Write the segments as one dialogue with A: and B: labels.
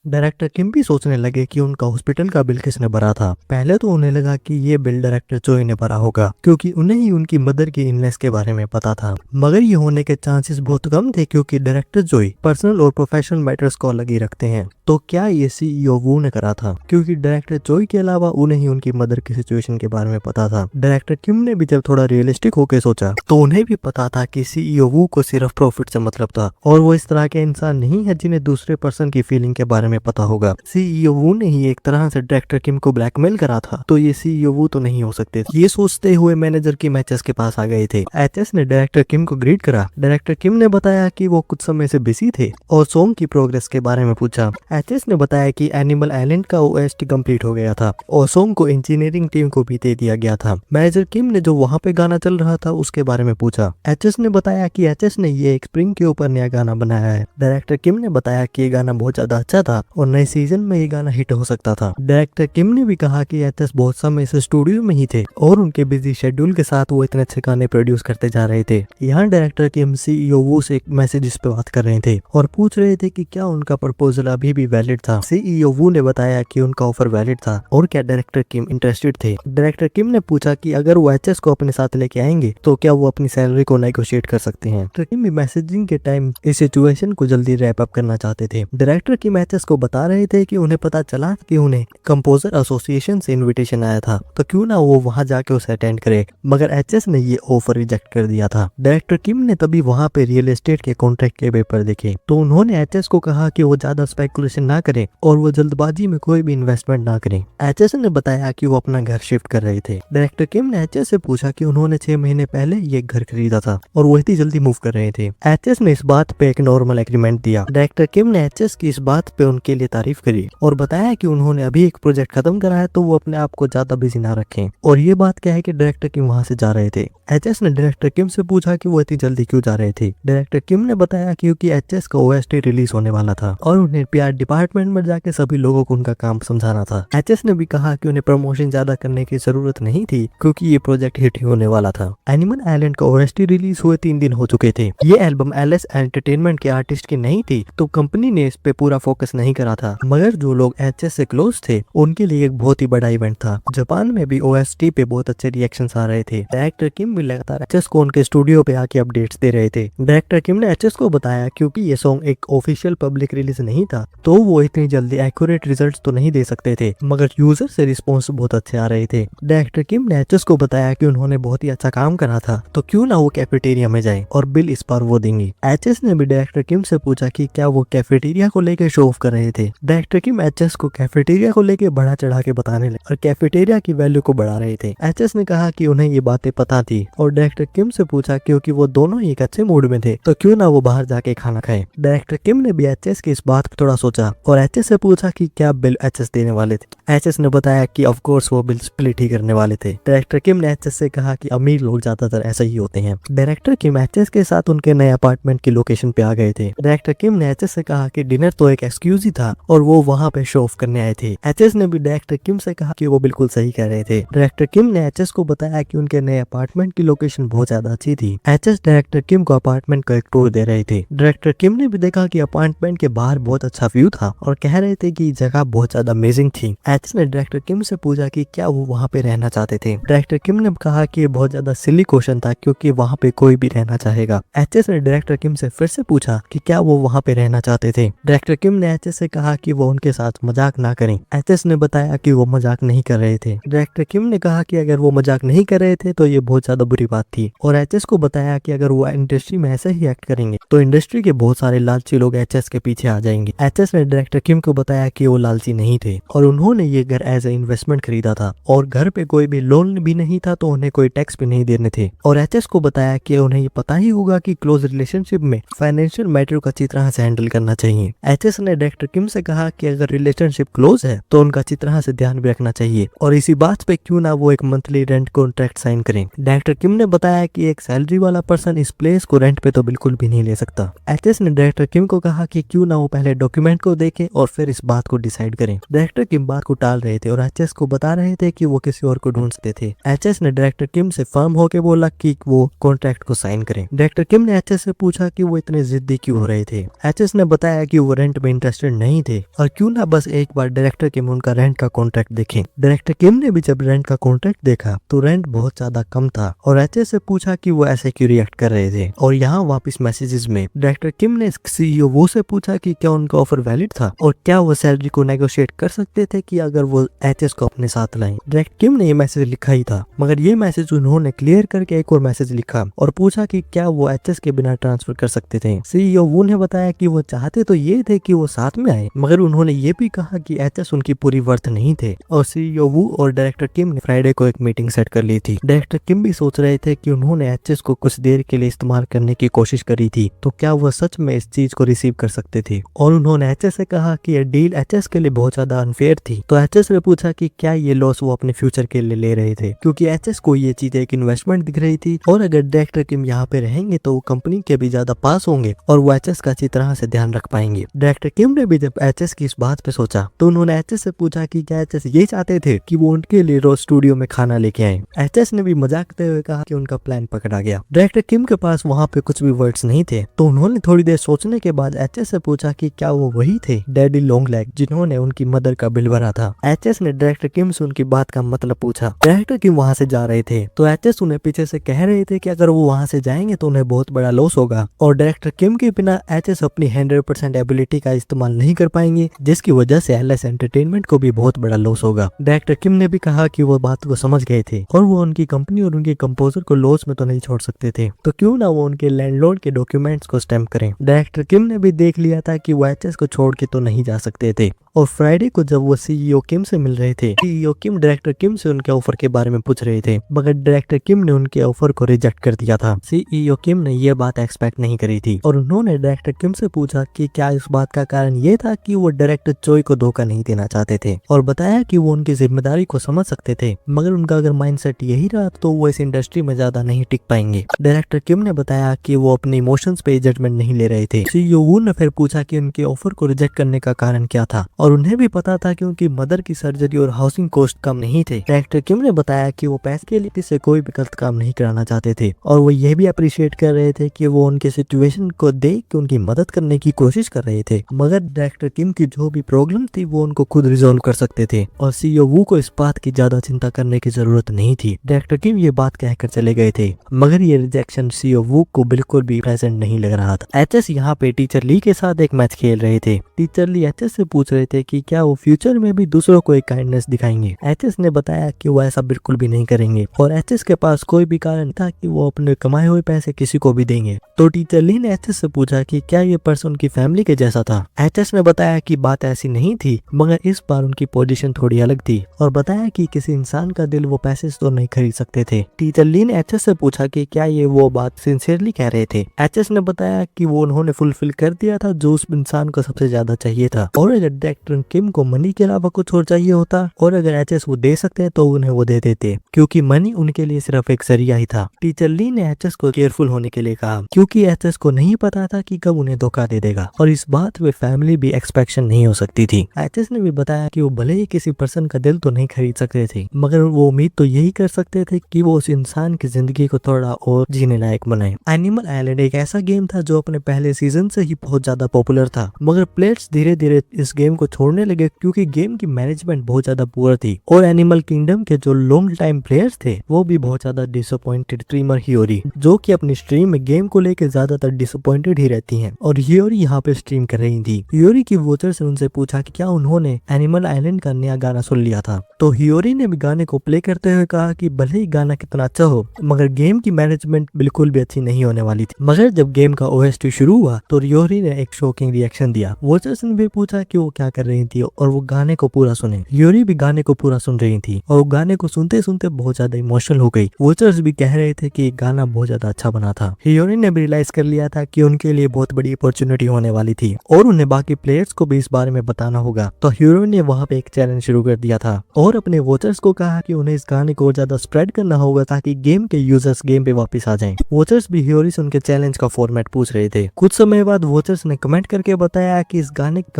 A: Director किम भी सोचने लगे कि उनका हॉस्पिटल का बिल किसने भरा था। पहले तो उन्हें लगा कि ये बिल डायरेक्टर चोई ने भरा होगा, क्योंकि उन्हें ही उनकी मदर की इलनेस के बारे में पता था। मगर ये होने के चांसेस बहुत कम थे, क्योंकि डायरेक्टर चोई पर्सनल और प्रोफेशनल मैटर्स को अलग ही रखते हैं। तो क्या ये सीईओ वू ने करा था? क्योंकि डायरेक्टर चोई के अलावा उन्हें ही उनकी मदर की सिचुएशन के बारे में पता था। डायरेक्टर किम ने भी जब थोड़ा रियलिस्टिक होकर सोचा तो उन्हें भी पता था कि सीईओ वू को सिर्फ प्रॉफिट से मतलब था, और वो इस तरह के इंसान नहीं है जिन्हें दूसरे पर्सन की फीलिंग के बारे में पता होगा। सीईओ वू ने ही एक तरह से डायरेक्टर किम को ब्लैकमेल करा था, तो ये सीईओ वू तो नहीं हो सकते। ये सोचते हुए मैनेजर किम एचएस के पास आ गए थे। एचएस ने डायरेक्टर किम को ग्रीट करा। डायरेक्टर किम ने बताया कि वो कुछ समय से बिजी थे और सॉन्ग की प्रोग्रेस के बारे में पूछा। एचएस ने बताया कि एनिमल आइलैंड का ओएसटी कंप्लीट हो गया था और सॉन्ग को इंजीनियरिंग टीम को भी दे दिया गया था। मैनेजर किम ने जो वहाँ पे गाना चल रहा था उसके बारे में पूछा। एचएस ने बताया कि एचएस ने ये एक स्प्रिंग के ऊपर नया गाना बनाया है। डायरेक्टर किम ने बताया कि ये गाना बहुत ज्यादा अच्छा था और नए सीजन में ये गाना हिट हो सकता था। डायरेक्टर किम ने भी कहा कि एचएस बहुत समय से स्टूडियो में ही थे और उनके बिजी शेड्यूल के साथ वो इतने अच्छे गाने प्रोड्यूस करते जा रहे थे। यहाँ डायरेक्टर किम सीईओ वू से एक मैसेज पे बात कर रहे थे और पूछ रहे थे कि क्या उनका प्रपोजल अभी भी वैलिड था। सीईओ वू ने बताया कि उनका ऑफर वैलिड था और क्या डायरेक्टर किम इंटरेस्टेड थे। डायरेक्टर किम ने पूछा कि अगर वो एचएस को अपने साथ लेके आएंगे तो क्या वो अपनी सैलरी को नेगोशिएट कर सकते हैं। डायरेक्टर किम भी मैसेजिंग के टाइम इस सिचुएशन को जल्दी रैप अप करना चाहते थे। डायरेक्टर किम एचएस को बता रहे थे कि उन्हें पता चला कि उन्हें कंपोजर एसोसिएशन से इनविटेशन आया था, तो क्यों ना वो वहां जाके उसे अटेंड करे। मगर एचएस ने ये ऑफर रिजेक्ट कर दिया था। डायरेक्टर किम ने तभी वहां पे रियल एस्टेट के कॉन्ट्रैक्ट के पेपर देखे, तो उन्होंने एचएस को कहा कि वो ज्यादा स्पेकुलेशन ना करे और वो जल्दबाजी में कोई भी इन्वेस्टमेंट ना करें। एचएस ने बताया कि वो अपना घर शिफ्ट कर रहे थे। डायरेक्टर किम ने एचएस से पूछा कि उन्होंने 6 महीने पहले ये घर खरीदा था और वो इतनी जल्दी मूव कर रहे थे। एचएस ने इस बात पे एक नॉर्मल एग्रीमेंट दिया। डायरेक्टर किम ने एचएस की इस बात पे उनके लिए तारीफ करी और बताया कि उन्होंने अभी एक प्रोजेक्ट खत्म करा है, तो वो अपने आप को ज्यादा बिजी ना रखें। और ये बात क्या है कि डायरेक्टर किम वहां से जा रहे थे। एचएस ने डायरेक्टर किम से पूछा कि वो इतनी जल्दी क्यों जा रहे थे। डायरेक्टर किम ने बताया क्योंकि एचएस का ओएसटी रिलीज होने वाला था और उन्हें पीआर डिपार्टमेंट में जाके सभी लोगों को उनका काम समझाना था। एचएस ने भी कहा कि उन्हें प्रमोशन ज्यादा करने की जरूरत नहीं थी, क्योंकि ये प्रोजेक्ट हिट ही होने वाला था। एनिमल आइलैंड का ओएसटी रिलीज हुए 3 दिन हो चुके थे। ये एल्बम एलएस एंटरटेनमेंट के आर्टिस्ट की नहीं थी, तो कंपनी ने इस पे पूरा फोकस नहीं करा था। मगर जो लोग एचएस से क्लोज थे उनके लिए एक बहुत ही बड़ा इवेंट था। जापान में भी ओएसटी पे बहुत अच्छे रिएक्शंस आ रहे थे। डायरेक्टर किम भी लगातार एचएस को उनके स्टूडियो पे आके अपडेट्स दे रहे थे। डायरेक्टर किम ने एचएस को बताया क्योंकि ये सॉन्ग एक ऑफिशियल पब्लिक रिलीज नहीं था, तो वो इतनी जल्दी एक्यूरेट रिजल्ट्स तो नहीं दे सकते थे, मगर यूजर से रिस्पॉन्स बहुत अच्छे आ रहे थे। डायरेक्टर किम ने एचएस को बताया कि उन्होंने बहुत ही अच्छा काम करा था, तो क्यों ना वो कैफेटेरिया में जाए और बिल इस बार वो देंगी। एचएस ने भी डायरेक्टर किम से पूछा कि क्या वो कैफेटेरिया को लेकर शो ऑफ कर रहे थे। डायरेक्टर किम एचएस को कैफेटेरिया को लेकर बढ़ा चढ़ा के बताने लगे और कैफेटेरिया की वैल्यू को बढ़ा रहे थे। एचएस ने कहा कि उन्हें ये बातें पता थी और डायरेक्टर किम से पूछा क्योंकि वो दोनों ही एक अच्छे मूड में थे, तो क्यों ना वो बाहर जाके खाना खाए। डायरेक्टर किम ने भी एचएस की इस बात पर थोड़ा सोचा और एचएस से पूछा कि क्या बिल एचएस देने वाले थे। एचएस ने बताया कि ऑफ कोर्स वो बिल स्प्लिट ही करने वाले थे। डायरेक्टर किम ने एचएस से कहा कि अमीर लोग ज्यादातर ऐसा ही होते हैं। डायरेक्टर किम एचएस के साथ उनके नए अपार्टमेंट की लोकेशन पे आ गए थे। डायरेक्टर किम ने एचएस से कहा कि डिनर तो एक एक्सक्यूज ही था और वो वहाँ पे शो ऑफ करने आए थे। एचएस ने भी डायरेक्टर किम से कहा कि वो बिल्कुल सही कह रहे थे। डायरेक्टर किम ने एचएस को बताया कि उनके नए अपार्टमेंट की लोकेशन बहुत ज्यादा अच्छी थी। एचएस डायरेक्टर किम को अपार्टमेंट का एक टूर दे रहे थे। डायरेक्टर किम ने भी देखा कि अपार्टमेंट के बाहर बहुत अच्छा व्यू था और कह रहे थे कि जगह बहुत ज्यादा अमेजिंग थी। एचएस ने डायरेक्टर किम से पूछा कि क्या वो वहाँ पे रहना चाहते थे। डायरेक्टर किम ने कहा कि ये बहुत ज्यादा सिली क्वेश्चन था, क्योंकि वहाँ पे कोई भी रहना चाहेगा। एचएस ने डायरेक्टर किम से फिर से पूछा कि क्या वो वहाँ पे रहना चाहते थे। डायरेक्टर किम ने एचएस से कहा कि वो उनके साथ मजाक ना करें। एचएस ने बताया कि वो मजाक नहीं कर रहे थे। डायरेक्टर किम ने कहा कि अगर वो मजाक नहीं कर रहे थे तो ये बहुत ज्यादा बुरी बात थी, और एचएस को बताया कि अगर वो इंडस्ट्री में ऐसे ही एक्ट करेंगे तो इंडस्ट्री के बहुत सारे लालची लोग एचएस के पीछे आ जाएंगे। एचएस ने डायरेक्टर किम को बताया कि वो लालची नहीं थे और उन्होंने ये घर एज ए इन्वेस्टमेंट खरीदा था और घर पे कोई भी लोन भी नहीं था, तो उन्हें कोई टैक्स भी नहीं देने थे। और एचएस को बताया कि उन्हें ये पता ही होगा कि क्लोज रिलेशनशिप में फाइनेंशियल मैटर को अच्छी तरह से हैंडल करना चाहिए। एचएस ने डायरेक्टर किम से कहा कि अगर रिलेशनशिप क्लोज है तो उनका अच्छी तरह से ध्यान भी रखना चाहिए और इसी बात पे क्यों ना वो एक मंथली रेंट कॉन्ट्रैक्ट साइन करें। डायरेक्टर किम ने बताया कि एक सैलरी वाला पर्सन इस प्लेस को रेंट पे तो बिल्कुल भी नहीं ले सकता। एचएस ने डायरेक्टर किम को कहा कि क्यों ना वो पहले डॉक्यूमेंट को देखे और फिर इस बात को डिसाइड करें। डायरेक्टर किम बात को टाल रहे थे और एचएस को बता रहे थे कि वो किसी और को ढूंढते थे। एचएस ने डायरेक्टर किम से फर्म होके बोला कि वो कॉन्ट्रैक्ट को साइन करें। डायरेक्टर किम ने एचएस से पूछा कि वो इतने जिद्दी क्यों हो रहे थे। एचएस ने बताया कि वो रेंट में इंटरेस्टेड इंटरेस्टेड नहीं थे और क्यों ना बस एक बार डायरेक्टर किम उनका रेंट का कॉन्ट्रैक्ट देखें। डायरेक्टर किम ने भी जब रेंट का कॉन्ट्रैक्ट देखा तो रेंट बहुत ज्यादा कम था और एचएस से पूछा कि वो ऐसे क्यों रिएक्ट कर रहे थे। और यहाँ वापस मैसेजेस में डायरेक्टर किम ने सीईओ वो से पूछा कि क्या उनका ऑफर वैलिड था और क्या वो सैलरी को नेगोशिएट कर सकते थे कि अगर वो एचएस को अपने साथ लाएं। डायरेक्टर किम ने ये मैसेज लिखा ही था, मगर ये मैसेज उन्होंने क्लियर करके एक और मैसेज लिखा और पूछा कि क्या वो एचएस के बिना ट्रांसफर कर सकते थे। सीईओ वो ने बताया कि वो चाहते तो ये थे कि वो साथ में आए, मगर उन्होंने ये भी कहा कि एचएस उनकी पूरी वर्थ नहीं थे। और सीईओ वू और डायरेक्टर किम ने फ्राइडे को एक मीटिंग सेट कर ली थी। डायरेक्टर किम भी सोच रहे थे कि उन्होंने एचएस को कुछ देर के लिए इस्तेमाल करने की कोशिश करी थी, तो क्या वो सच में इस चीज को रिसीव कर सकते थे। और उन्होंने एचएस से कहा कि ये डील एचएस के लिए बहुत ज्यादा अनफेयर थी। तो एचएस ने पूछा कि क्या ये लॉस वो अपने फ्यूचर के लिए ले रहे थे, क्योंकि एचएस को ये चीज एक इन्वेस्टमेंट दिख रही थी और अगर डायरेक्टर किम यहाँ पे रहेंगे तो वो कंपनी के भी ज्यादा पास होंगे और वो एचएस का अच्छी तरह से ध्यान रख पाएंगे। डायरेक्टर किम ने भी जब एचएस की इस बात पे सोचा तो उन्होंने एचएस से पूछा कि क्या एचएस ये चाहते थे कि वो उनके लिए रोज स्टूडियो में खाना लेके आए। एचएस ने भी मजाक करते हुए कहा कि उनका प्लान पकड़ा गया। डायरेक्टर किम के पास वहाँ पे कुछ भी वर्ड्स नहीं थे, तो उन्होंने थोड़ी देर सोचने के बाद एचएस से पूछा कि क्या वो वही थे डैडी लॉन्ग लेग जिन्होंने उनकी मदर का बिल भरा था। एचएस ने डायरेक्टर किम से उनकी बात का मतलब पूछा। डायरेक्टर किम वहाँ से जा रहे थे तो एचएस उन्हें पीछे से कह रहे थे कि अगर वो वहाँ से जाएंगे तो उन्हें बहुत बड़ा लॉस होगा और डायरेक्टर किम के बिना एचएस अपनी 100% एबिलिटी का इस्तेमाल नहीं कर पाएंगे, जिसकी वजह से एलएस एंटरटेनमेंट को भी बहुत बड़ा लॉस होगा। डायरेक्टर किम ने भी कहा कि वो बात को समझ गए थे और वो उनकी कंपनी और उनके कंपोजर को लॉस में तो नहीं छोड़ सकते थे, तो क्यों ना वो उनके लैंडलॉर्ड के डॉक्यूमेंट्स को स्टैम्प करें। डायरेक्टर किम ने भी देख लिया था कि वो एचएस को छोड़ के तो नहीं जा सकते थे और फ्राइडे को जब वो सीईओ किम से मिल रहे थे, सीईओ किम डायरेक्टर किम से उनके ऑफर के बारे में पूछ रहे थे, मगर डायरेक्टर किम ने उनके ऑफर को रिजेक्ट कर दिया था। सीईओ किम ने यह बात एक्सपेक्ट नहीं करी थी और उन्होंने डायरेक्टर किम से पूछा कि क्या इस बात का कारण ये था कि वो डायरेक्टर चोई को धोखा नहीं देना चाहते थे और बताया कि वो उनकी जिम्मेदारी को समझ सकते थे, मगर उनका अगर माइंडसेट यही रहा तो वो इस इंडस्ट्री में ज्यादा नहीं टिक पाएंगे। डायरेक्टर किम ने बताया कि वो अपने इमोशंस पे जजमेंट नहीं ले रहे थे। सीईओ वू ने फिर पूछा कि उनके ऑफर को रिजेक्ट करने का कारण क्या था और उन्हें भी पता था कि उनकी मदर की सर्जरी और हाउसिंग कॉस्ट कम नहीं थे। डायरेक्टर किम ने बताया कि वो पैसे के लिए से कोई भी गलत काम नहीं कराना चाहते थे और वो ये भी अप्रिशिएट कर रहे थे कि वो उनके सिचुएशन को देख के उनकी मदद करने की कोशिश कर रहे थे, मगर डायरेक्टर किम की जो भी प्रॉब्लम थी वो उनको खुद रिजॉल्व कर सकते थे और सीईओ वू को इस बात की ज्यादा चिंता करने की जरूरत नहीं थी। डायरेक्टर किम ये बात कहकर चले गए थे, मगर ये रिजेक्शन सीईओ वू को बिल्कुल भी प्रेजेंट नहीं लग रहा था। एचएस यहाँ पे टीचर ली के साथ एक मैच खेल रहे थे। टीचर ली एचएस से पूछ रहे थे कि क्या वो फ्यूचर में भी दूसरों को एक काइंडनेस दिखाएंगे। एचएस ने बताया कि वो ऐसा बिल्कुल भी नहीं करेंगे और एचएस के पास कोई भी कारण था कि वो अपने कमाए हुए पैसे किसी को भी देंगे। तो टीचर ली ने एचएस से पूछा कि क्या ये पर्सन उनकी फैमिली के जैसा था। एचएस ने बताया कि बात ऐसी नहीं थी, मगर इस बार उनकी पोजीशन थोड़ी अलग थी और बताया कि किसी इंसान का दिल वो पैसे से तो नहीं खरीद सकते थे। टीचर ली ने एचएस से पूछा कि क्या ये वो बात सिंसियरली कह रहे थे। एचएस ने बताया कि वो उन्होंने फुलफिल कर दिया था जो उस इंसान को सबसे ज्यादा चाहिए था और अगर डायरेक्टर किम को मनी के अलावा कुछ और चाहिए होता और अगर एचएस वो दे सकते तो उन्हें वो दे देते, क्योंकि मनी उनके लिए सिर्फ एक जरिया ही था। टीचर ली ने एचएस को केयरफुल होने के लिए कहा, क्योंकि एचएस को नहीं पता था कि कब उन्हें धोखा दे देगा और इस बात में फैमिली भी एक्सपेक्टेशन नहीं हो सकती थी। एचएस ने भी बताया कि वो भले ही किसी पर्सन का दिल तो नहीं खरीद सकते थे, मगर वो उम्मीद तो यही कर सकते थे कि वो उस इंसान की जिंदगी को थोड़ा और जीने लायक बनाए। एनिमल आइलैंड एक ऐसा गेम था जो अपने पहले सीजन से ही बहुत ज्यादा पॉपुलर था, मगर प्लेयर्स धीरे धीरे इस गेम को छोड़ने लगे क्योंकि गेम की मैनेजमेंट बहुत ज्यादा पुअर थी और एनिमल किंगडम के जो लॉन्ग टाइम प्लेयर्स थे वो भी बहुत ज्यादा डिसअपॉइंटेड। स्ट्रीमर हियोरी जो कि अपनी स्ट्रीम में गेम को लेकर ज्यादातर डिसअपॉइंटेड ही रहती हैं और हियोरी यहाँ पे स्ट्रीम कर रही थी। हियोरी की वोचर्स ने उनसे पूछा कि क्या उन्होंने एनिमल आइलैंड का नया गाना सुन लिया था, तो हियोरी ने भी गाने को प्ले करते हुए कहा कि भले ही गाना कितना अच्छा हो मगर गेम की मैनेजमेंट बिल्कुल भी अच्छी नहीं होने वाली थी। मगर जब गेम का ओएसटी शुरू हुआ तो हियोरी ने एक शॉकिंग रिएक्शन दिया। वोचर्स ने भी पूछा कि वो क्या कर रही थी और वो गाने को पूरा सुने। हियोरी भी गाने को पूरा सुन रही थी और वो गाने को सुनते सुनते बहुत ज्यादा इमोशनल हो गई। वोचर्स भी कह रहे थे कि गाना बहुत ज्यादा अच्छा बना था। हियोरी ने भी रियलाइज कर लिया था कि उनके लिए बहुत बड़ी अपॉर्चुनिटी होने वाली थी और उन्हें बाकी प्लेयर्स को भी इस बारे में बताना होगा। तो हियोरी ने वहाँ पे एक चैलेंज शुरू कर दिया था और अपने वोचर्स को कहा कि उन्हें इस गाने को ज्यादा स्प्रेड करना होगा ताकि गेम के यूजर्स गेम पे वापस आ जाएं। वोचर्स भी हियोरी से उनके चैलेंज का फॉर्मेट पूछ रहे थे। कुछ समय बाद वोचर्स ने कमेंट करके बताया कि इस गाने के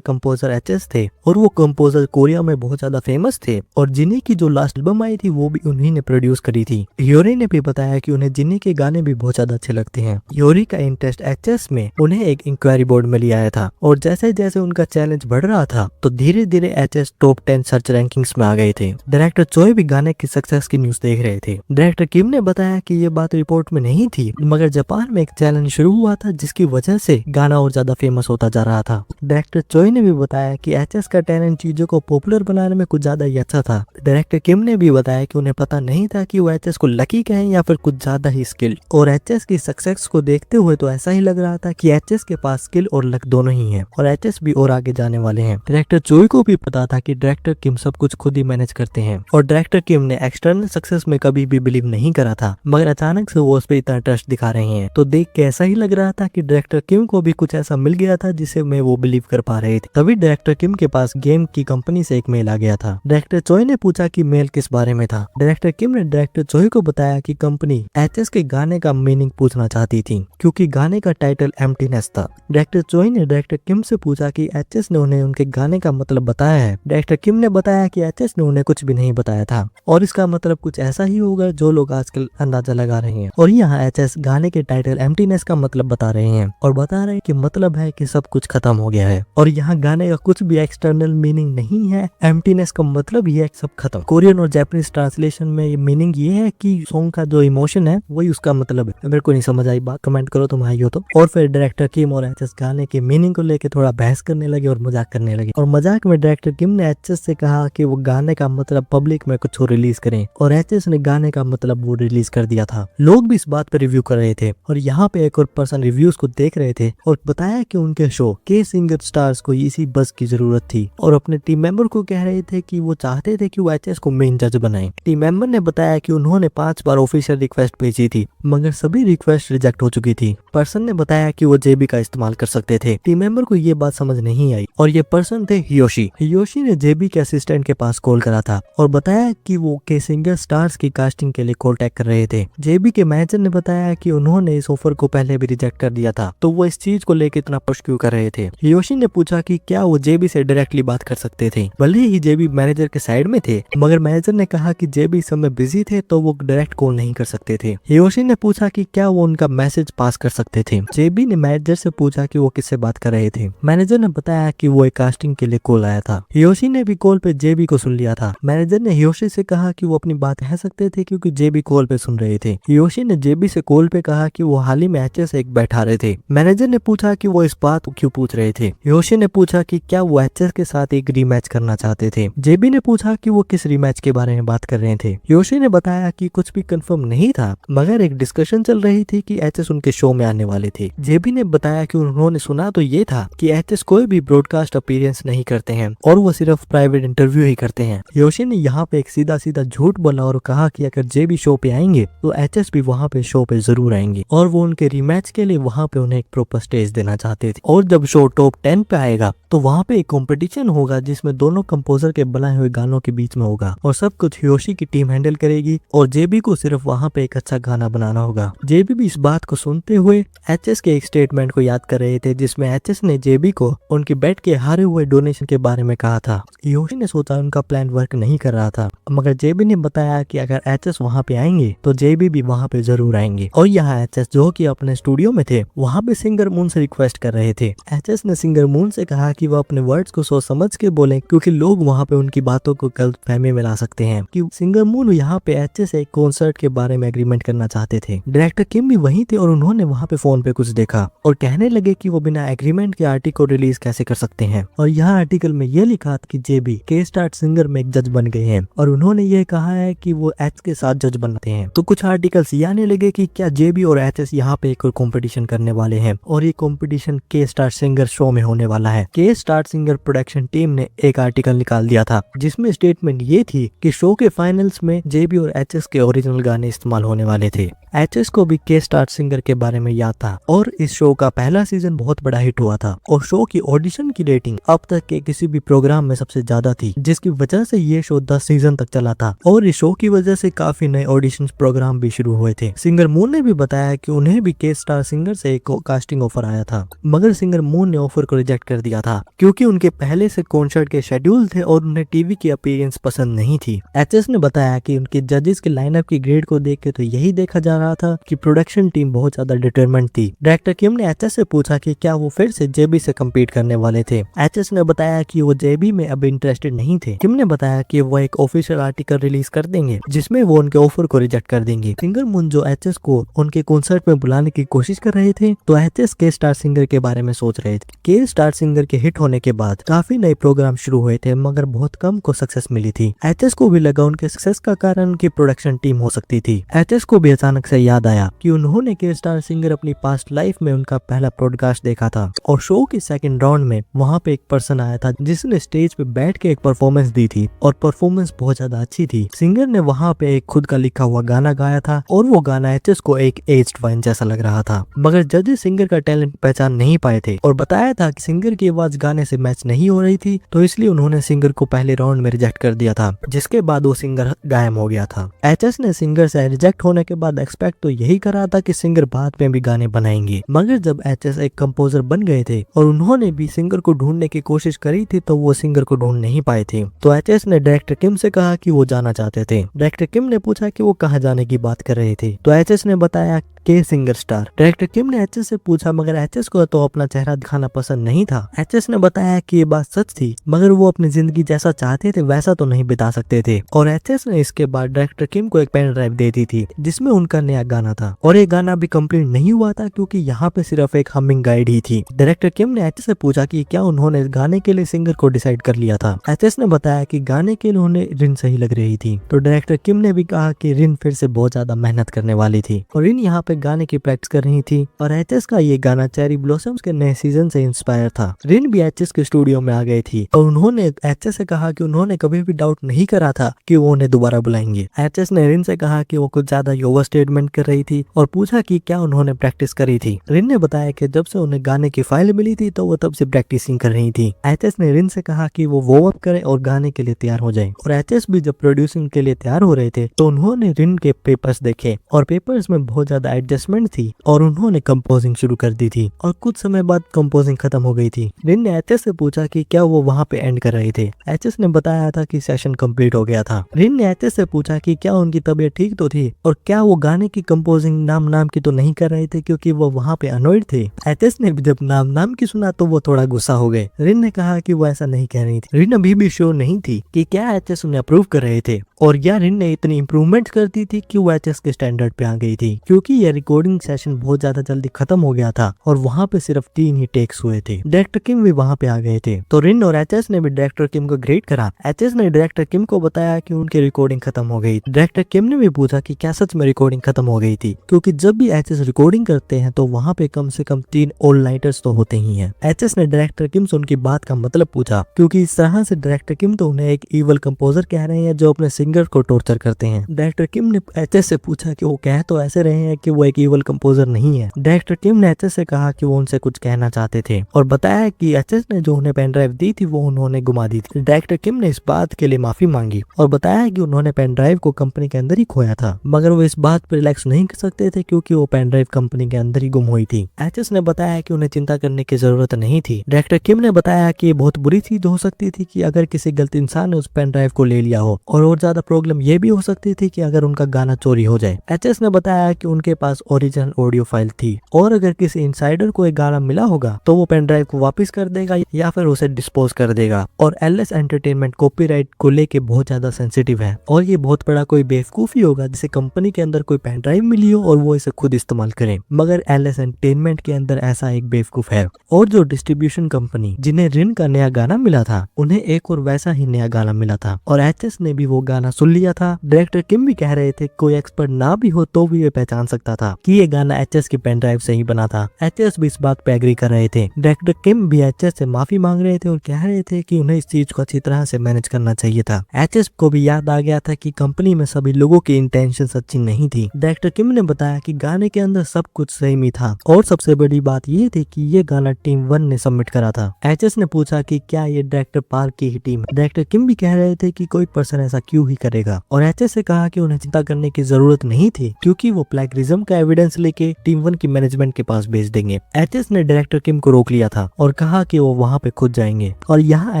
A: कंपोजर एचएस थे और वो कंपोजर कोरिया में बहुत ज्यादा फेमस थे और जिन्नी की जो लास्ट एल्बम आई थी वो भी उन्हीं ने प्रोड्यूस करी थी। ह्योरी ने भी बताया कि उन्हें जिन्नी के गाने भी बहुत ज्यादा अच्छे लगते हैं। ह्योरी का इंटरेस्ट एचएस में उन्हें एक इंक्वायरी बोर्ड में ले आया था और जैसे जैसे उनका चैलेंज बढ़ रहा था तो धीरे धीरे एचएस टॉप 10 सर्च रैंकिंग्स में आ गए थे। डायरेक्टर चोई भी गाने की सक्सेस की न्यूज देख रहे थे। डायरेक्टर किम ने बताया कि ये बात रिपोर्ट में नहीं थी मगर जापान में एक चैलेंज शुरू हुआ था जिसकी वजह से गाना और ज्यादा फेमस होता जा रहा था। डायरेक्टर चोई ने भी बताया कि एचएस का टैलेंट चीजों को पॉपुलर बनाने में कुछ ज्यादा ही अच्छा था। डायरेक्टर किम ने भी बताया कि उन्हें पता नहीं था कि वो एचएस को लकी कहें या फिर कुछ ज्यादा ही स्किल, और एचएस की सक्सेस को देखते हुए तो ऐसा ही लग रहा था कि एचएस के पास स्किल और लक दोनों ही है और एचएस भी और आगे जाने वाले हैं। डायरेक्टर चोई को भी पता था कि डायरेक्टर किम सब कुछ खुद ही मैनेज करते हैं और डायरेक्टर किम ने एक्सटर्नल सक्सेस में कभी भी बिलीव नहीं करा था मगर अचानक से वो उस पर इतना ट्रस्ट दिखा रहे हैं तो देख के ऐसा ही लग रहा था कि डायरेक्टर किम को भी कुछ ऐसा मिल गया था जिसे मैं वो बिलीव कर पा रहे थे। तभी डायरेक्टर किम के पास गेम की कंपनी से एक मेल आ गया था। डायरेक्टर चोई ने पूछा कि मेल किस बारे में था। डायरेक्टर किम ने डायरेक्टर चोई को बताया कि कंपनी एचएस के गाने का मीनिंग पूछना चाहती थी क्योंकि गाने का टाइटल एम्प्टीनेस था। डायरेक्टर चोई ने डायरेक्टर किम से पूछा कि एचएस ने उन्हें उनके गाने का मतलब बताया है। डायरेक्टर किम ने बताया कि एचएस ने उन्हें कुछ भी नहीं बताया था और इसका मतलब कुछ ऐसा ही होगा जो लोग आजकल अंदाजा लगा रहे हैं। और यहाँ एचएस गाने के टाइटल एम्प्टीनेस का मतलब बता रहे हैं और बता रहे हैं कि मतलब है कि सब कुछ खत्म हो गया है और यहाँ गाने का कुछ भी एक्सटर्नल मीनिंग नहीं है। एम्प्टीनेस का मतलब ही है सब खत्म। कोरियन और जापानीज ट्रांसलेशन में ये मीनिंग ये है कि सॉन्ग का जो इमोशन है वही उसका मतलब है। मेरे को नहीं समझ आई बात, कमेंट करो तुम आई हो तो। और फिर डायरेक्टर किम और एचएस गाने के मीनिंग को लेकर थोड़ा बहस करने लगे और मजाक करने लगे और मजाक में डायरेक्टर किम ने एचएस से कहा कि वो गाने का मतलब पब्लिक में कुछ रिलीज करें और एचएस ने गाने का मतलब वो रिलीज कर दिया था। लोग भी इस बात पर रिव्यू कर रहे थे और यहाँ पे एक और पर्सन रिव्यूज को देख रहे थे और बताया कि उनके शो के सिंगर स्टार्स को इसी बस की जरूरत थी और अपने टीम मेंबर को कह रहे थे कि वो चाहते थे कि वो एचएस को मेन जज बनाएं। टीम मेंबर ने बताया कि उन्होंने 5 बार ऑफिशियल रिक्वेस्ट भेजी थी मगर सभी रिक्वेस्ट रिजेक्ट हो चुकी थी। पर्सन ने बताया कि वो जेबी का इस्तेमाल कर सकते थे। टीम मेंबर को ये बात समझ नहीं आई और ये पर्सन थे हियोशी। हियोशी ने जेबी के असिस्टेंट के पास कॉल करा था और बताया कि वो के सिंगर स्टार्स की कास्टिंग के लिए कॉन्टैक्ट कर रहे थे। जेबी के मैनेजर ने बताया कि उन्होंने इस ऑफर को पहले भी रिजेक्ट कर दिया था तो वो इस चीज को लेकर इतना पुश क्यों कर रहे थे। हियोशी ने पूछा कि क्या वो जेबी से डायरेक्टली बात कर सकते थे। भले ही जेबी मैनेजर के साइड में थे मगर मैनेजर ने कहा कि जेबी इस समय बिजी थे तो वो डायरेक्ट कॉल नहीं कर सकते थे। हियोशी ने पूछा कि क्या वो उनका मैसेज पास कर सकते थे। जेबी ने मैनेजर से पूछा कि वो किससे बात कर रहे थे। मैनेजर ने बताया कि वो एक कास्टिंग के लिए कॉल आया था। हियोशी ने भी कॉल पे जेबी को सुन लिया था। मैनेजर ने हियोशी से कहा कि वो अपनी बात कह सकते थे क्योंकि जेबी कॉल पे सुन रहे थे। हियोशी ने जेबी से कॉल पे कहा कि वो हाल ही में एचएस एक बैठा रहे थे। मैनेजर ने पूछा कि वो इस बात को क्यों पूछ रहे थे। हियोशी ने पूछा कि क्या वो एचएस के साथ एक रीमैच करना चाहते थे। जेबी ने पूछा कि वो किस रीमैच के बारे में बात कर रहे थे। हियोशी ने बताया कि कुछ भी कंफर्म नहीं था मगर एक डिस्कशन चल रही थी कि एचएस उनके शो में आने वाले थे। जेबी ने बताया कि उन्होंने सुना तो ये था कि एचएस कोई भी ब्रॉडकास्ट अपीयरेंस नहीं करते हैं और वो सिर्फ प्राइवेट इंटरव्यू ही करते हैं। हियोशी ने यहाँ पे एक सीधा सीधा झूठ बोला और कहा कि अगर जेबी शो पे आएंगे तो एचएस भी वहाँ पे शो पे जरूर आएंगे और वो उनके रीमैच के लिए वहाँ पे उन्हें एक प्रॉपर स्टेज देना चाहते थे। और जब शो टॉप 10 पे आएगा तो वहाँ पे एक कंपटीशन होगा जिसमें दोनों कंपोजर के बनाए हुए गानों के बीच में होगा और सब कुछ हियोशी की टीम हैंडल करेगी और जेबी को सिर्फ वहाँ पे एक अच्छा गाना बनाना होगा। जेबी भी इस बात को सुनते हुए एचएस के एक स्टेटमेंट को याद कर रहे थे जिसमें एचएस ने जेबी को उनके बेट के हारे हुए डोनेशन के बारे में कहा था। हियोशी ने सोचा उनका प्लान वर्क नहीं कर रहा था मगर जेबी ने बताया कि अगर एचएस वहाँ पे आएंगे तो जेबी भी वहाँ पे जरूर आएंगे। और यहाँ एचएस जो कि अपने स्टूडियो में थे वहाँ पे सिंगर मून से रिक्वेस्ट कर रहे थे। एचएस ने सिंगर मून से कहा कि वो अपने वर्ड्स को सोच समझ के बोले क्योंकि लोग वहाँ पे उनकी बातों को गलत फहमी में ला सकते हैं। कि सिंगर मून यहाँ पे एचएस से एक कॉन्सर्ट के बारे में एग्रीमेंट करना चाहते थे। डायरेक्टर किम भी वहीं थे और उन्होंने वहाँ पे फोन पे कुछ देखा और कहने लगे कि वो बिना एग्रीमेंट के आर्टिकल को रिलीज कैसे कर सकते हैं। और यहाँ आर्टिकल में ये लिखा था कि जेबी के स्टार्ट सिंगर में एक जज बन गए हैं और उन्होंने ये कहा है कि वो एच के साथ जज बनते हैं। तो कुछ आर्टिकल्स ये आने लगे कि क्या जेबी और एचएस यहाँ पे एक और कंपटीशन करने वाले हैं और ये कंपटीशन के स्टार सिंगर शो में होने वाला है। के स्टार सिंगर प्रोडक्शन टीम ने एक आर्टिकल निकाल दिया था जिसमें स्टेटमेंट ये थी कि शो के फाइनल्स में जेबी और एचएस के ओरिजिनल गाने इस्तेमाल होने वाले थे। एचएस को भी के स्टार सिंगर के बारे में याद था और इस शो का पहला सीजन बहुत बड़ा हिट हुआ था और शो की ऑडिशन की रेटिंग अब तक के किसी भी प्रोग्राम में सबसे ज्यादा थी जिसकी वजह से ये शो 10 सीजन तक चला था और इस शो की वजह से काफी नए ऑडिशन प्रोग्राम भी शुरू हुए थे। सिंगर मून ने भी बताया कि उन्हें भी के स्टार सिंगर से एक कास्टिंग ऑफर आया था मगर सिंगर मून ने ऑफर को रिजेक्ट कर दिया था क्योंकि उनके पहले से कॉन्सर्ट के शेड्यूल थे और उन्हें टीवी की अपीयरेंस पसंद नहीं थी। एचएस ने बताया कि उनके जजेस के लाइनअप की ग्रेड को देख के तो यही देखा जा रहा था कि प्रोडक्शन टीम बहुत ज्यादा डिटरमेंट थी। डायरेक्टर किम ने एचएस से पूछा कि क्या वो फिर से जेबी से कम्पीट करने वाले थे। एचएस ने बताया कि वो जेबी में अब इंटरेस्टेड नहीं थे। किम ने बताया कि वो एक ऑफिशियल आर्टिकल रिलीज कर देंगे जिसमें वो उनके ऑफर को रिजेक्ट कर देंगे। सिंगर मून जो एचएस को उनके कॉन्सर्ट में बुलाने की कोशिश कर रहे थे तो एचएस के स्टार सिंगर के बारे में सोच रहे थे। के स्टार सिंगर के हिट होने के बाद काफी नए प्रोग्राम शुरू हुए थे मगर बहुत कम को सक्सेस मिली थी। एचएस को भी लगा उनके सक्सेस का कारण उनकी प्रोडक्शन टीम हो सकती थी। एचएस को भी अचानक से याद आया कि उन्होंने के स्टार सिंगर अपनी पास्ट लाइफ में उनका पहला पॉडकास्ट देखा था और शो के सेकंड राउंड में वहां पे एक पर्सन आया था जिसने स्टेज पे बैठ के एक परफॉर्मेंस दी थी और परफॉर्मेंस बहुत ज्यादा अच्छी थी। सिंगर ने वहां पे एक खुद का लिखा हुआ गाना गाया था और वो गाना एचएस को एक एज्ड वाइन जैसा लग रहा था मगर जजेस सिंगर का टैलेंट पहचान नहीं पाए थे और बताया था कि सिंगर की आवाज गाने से मैच नहीं हो रही थी तो इसलिए उन्होंने सिंगर को पहले राउंड में रिजेक्ट कर दिया था जिसके बाद वो सिंगर गायब हो गया था। एचएस ने सिंगर से रिजेक्ट होने के बाद एक्सपेक्ट तो यही करा था कि सिंगर बाद में भी गाने बनाएंगे मगर जब एचएस एक कंपोजर बन गए थे और उन्होंने भी सिंगर को ढूंढने की कोशिश करी थी तो वो सिंगर को ढूंढ नहीं पाए थे। तो एचएस ने डायरेक्टर किम से कहा कि वो जाना चाहते थे। डायरेक्टर किम ने पूछा कि वो कहाँ जाने की बात कर रहे थे तो एचएस ने बताया के सिंगर स्टार। डायरेक्टर किम ने एचएस से पूछा मगर एचएस को तो अपना चेहरा दिखाना पसंद नहीं था। एचएस ने बताया कि ये बात सच थी मगर वो अपनी जिंदगी जैसा चाहते थे वैसा तो नहीं बिता सकते थे और एचएस ने इसके बाद डायरेक्टर किम को एक पेन ड्राइव दे दी थी जिसमें उनका नया गाना था और ये गाना भी कंप्लीट नहीं हुआ था क्योंकि यहाँ पे सिर्फ एक हमिंग गाइड ही थी। डायरेक्टर किम ने एचएस से पूछा कि क्या उन्होंने गाने के लिए सिंगर को डिसाइड कर लिया था। एचएस ने बताया कि गाने के लिए उन्हें रिन सही लग रही थी तो डायरेक्टर किम ने भी कहा कि रिन फिर से बहुत ज्यादा मेहनत करने वाली थी और रिन यहाँ पे गाने की प्रैक्टिस कर रही थी और एचएस का ये गाना चेरी ब्लॉसम्स के नए सीजन से इंस्पायर था। रिन भी एचएस के स्टूडियो में आ गई थी और उन्होंने एचएस से कहा कि उन्होंने कभी भी डाउट नहीं करा था कि वो उन्हें दोबारा बुलाएंगे। एचएस ने रिन से कहा कि वो कुछ ज्यादा ओवर स्टेटमेंट कर रही थी और पूछा कि क्या उन्होंने प्रैक्टिस करी थी। रिन ने बताया कि जब से उन्हें गाने की फाइल मिली थी तो वो तब से प्रैक्टिसिंग कर रही थी। एचएस ने रिन से कहा कि वो वार्म अप करे और गाने के लिए तैयार हो जाए और एचएस भी जब प्रोड्यूसिंग के लिए तैयार हो रहे थे तो उन्होंने रिन के पेपर्स देखे और पेपर्स में बहुत ज्यादा एडजस्टमेंट थी और उन्होंने कंपोजिंग शुरू कर दी थी और कुछ समय बाद कंपोजिंग खत्म हो गई थी। रिन ने एचएस से पूछा कि क्या वो वहाँ पे एंड कर रहे थे। एचएस ने बताया था कि सेशन कंप्लीट हो गया था। रिन ने एचएस से पूछा कि क्या उनकी तबीयत ठीक तो थी और क्या वो गाने की कंपोजिंग नाम की तो नहीं कर रहे थे क्योंकि वो वहाँ पे अनॉयड थे। एचएस ने जब नाम की सुना तो वो थोड़ा गुस्सा हो गए। रिन ने कहा कि वो ऐसा नहीं कह रही थी। रिन अभी भी श्योर नहीं थी कि क्या एचएस उन्हें अप्रूव कर रहे थे और या रिन ने इतनी इंप्रूवमेंट कर दी थी कि वो एचएस के स्टैंडर्ड पे आ गई थी क्योंकि ये रिकॉर्डिंग सेशन बहुत ज्यादा जल्दी खत्म हो गया था और वहाँ पे सिर्फ 3 ही टेक्स हुए थे। डायरेक्टर किम भी वहाँ पे आ गए थे तो रिन और एचएस ने भी डायरेक्टर किम को ग्रेट करा। एचएस ने डायरेक्टर किम को बताया कि उनकी रिकॉर्डिंग खत्म हो गई। डायरेक्टर किम ने भी पूछा कि क्या सच में रिकॉर्डिंग खत्म हो गई थी क्योंकि जब भी एचएस रिकॉर्डिंग करते हैं तो वहाँ पे कम से कम 3 ऑल नाइटर्स तो होते ही हैं। एचएस ने डायरेक्टर किम से उनकी बात का मतलब पूछा क्योंकि इस तरह से डायरेक्टर किम तो उन्हें एक इवल कंपोजर कह रहे हैं जो अपने सिंगर को टॉर्चर करते हैं। डायरेक्टर किम ने एचएस से पूछा कि वो कह तो ऐसे रहे हैं कि वो एक इवल कंपोजर नहीं है। डायरेक्टर किम ने एचएस से कहा कि वो उनसे कुछ कहना चाहते थे और बताया कि एचएस ने जो उन्हें पेन ड्राइव दी थी वो उन्होंने गुमा दी थी। डायरेक्टर किम ने इस बात के लिए माफी मांगी और बताया कि उन्होंने पेन ड्राइव को कंपनी के अंदर ही खोया था मगर वो इस बात पर रिलैक्स नहीं कर सकते थे क्योंकि वो पेन ड्राइव कंपनी के अंदर ही गुम हुई थी। एचएस ने बताया कि उन्हें चिंता करने की जरूरत नहीं थी। डायरेक्टर किम ने बताया कि ये बहुत बुरी चीज हो सकती थी कि अगर किसी गलत इंसान ने उस पेन ड्राइव को ले लिया हो और ज्यादा प्रॉब्लम ये भी हो सकती थी कि अगर उनका गाना चोरी हो जाए। एचएस ने बताया कि उनके पास ओरिजिनल ऑडियो फाइल थी और अगर किसी इनसाइडर को एक गाना मिला होगा तो वो पेन ड्राइव को वापस कर देगा या फिर उसे डिस्पोज कर देगा और एलएस एंटरटेनमेंट कॉपीराइट को लेके बहुत ज्यादा सेंसिटिव है और ये बहुत बड़ा कोई बेवकूफी होगा जिसे कंपनी के अंदर कोई पेन ड्राइव मिली हो और वो इसे खुद इस्तेमाल करे मगर एलएस एंटरटेनमेंट के अंदर ऐसा एक बेवकूफ है और जो डिस्ट्रीब्यूशन कंपनी जिन्हें रिन का नया गाना मिला था उन्हें एक और वैसा ही नया गाना मिला था और एचएस ने भी वो गाना सुन लिया था। डायरेक्टर किम भी कह रहे थे कोई एक्सपर्ट ना भी हो तो भी ये पहचान सकता था कि ये गाना एचएस की पेन ड्राइव से ही बना था। एचएस भी इस बात पे एग्री कर रहे थे। डायरेक्टर किम भी एचएस से माफी मांग रहे थे और कह रहे थे कि उन्हें इस चीज को अच्छी तरह से मैनेज करना चाहिए था। एचएस को भी याद आ गया था कि कंपनी में सभी लोगों की इंटेंशन अच्छी नहीं थी। डायरेक्टर किम ने बताया कि गाने के अंदर सब कुछ सही में था और सबसे बड़ी बात ये थी कि ये गाना टीम 1 ने सबमिट करा था। एचएस ने पूछा कि क्या ये डायरेक्टर पार्क की ही टीम है। डायरेक्टर किम भी कह रहे थे कि कोई पर्सन ऐसा क्यों ही करेगा। और एचएस से कहा कि उन्हें चिंता करने की जरूरत नहीं थी क्योंकि वो प्लेगरिज्म का एविडेंस लेके टीम 1 की मैनेजमेंट के पास भेज देंगे। एचएस ने डायरेक्टर किम को रोक लिया था और कहा कि वो वहां पे खुद जाएंगे। और यहाँ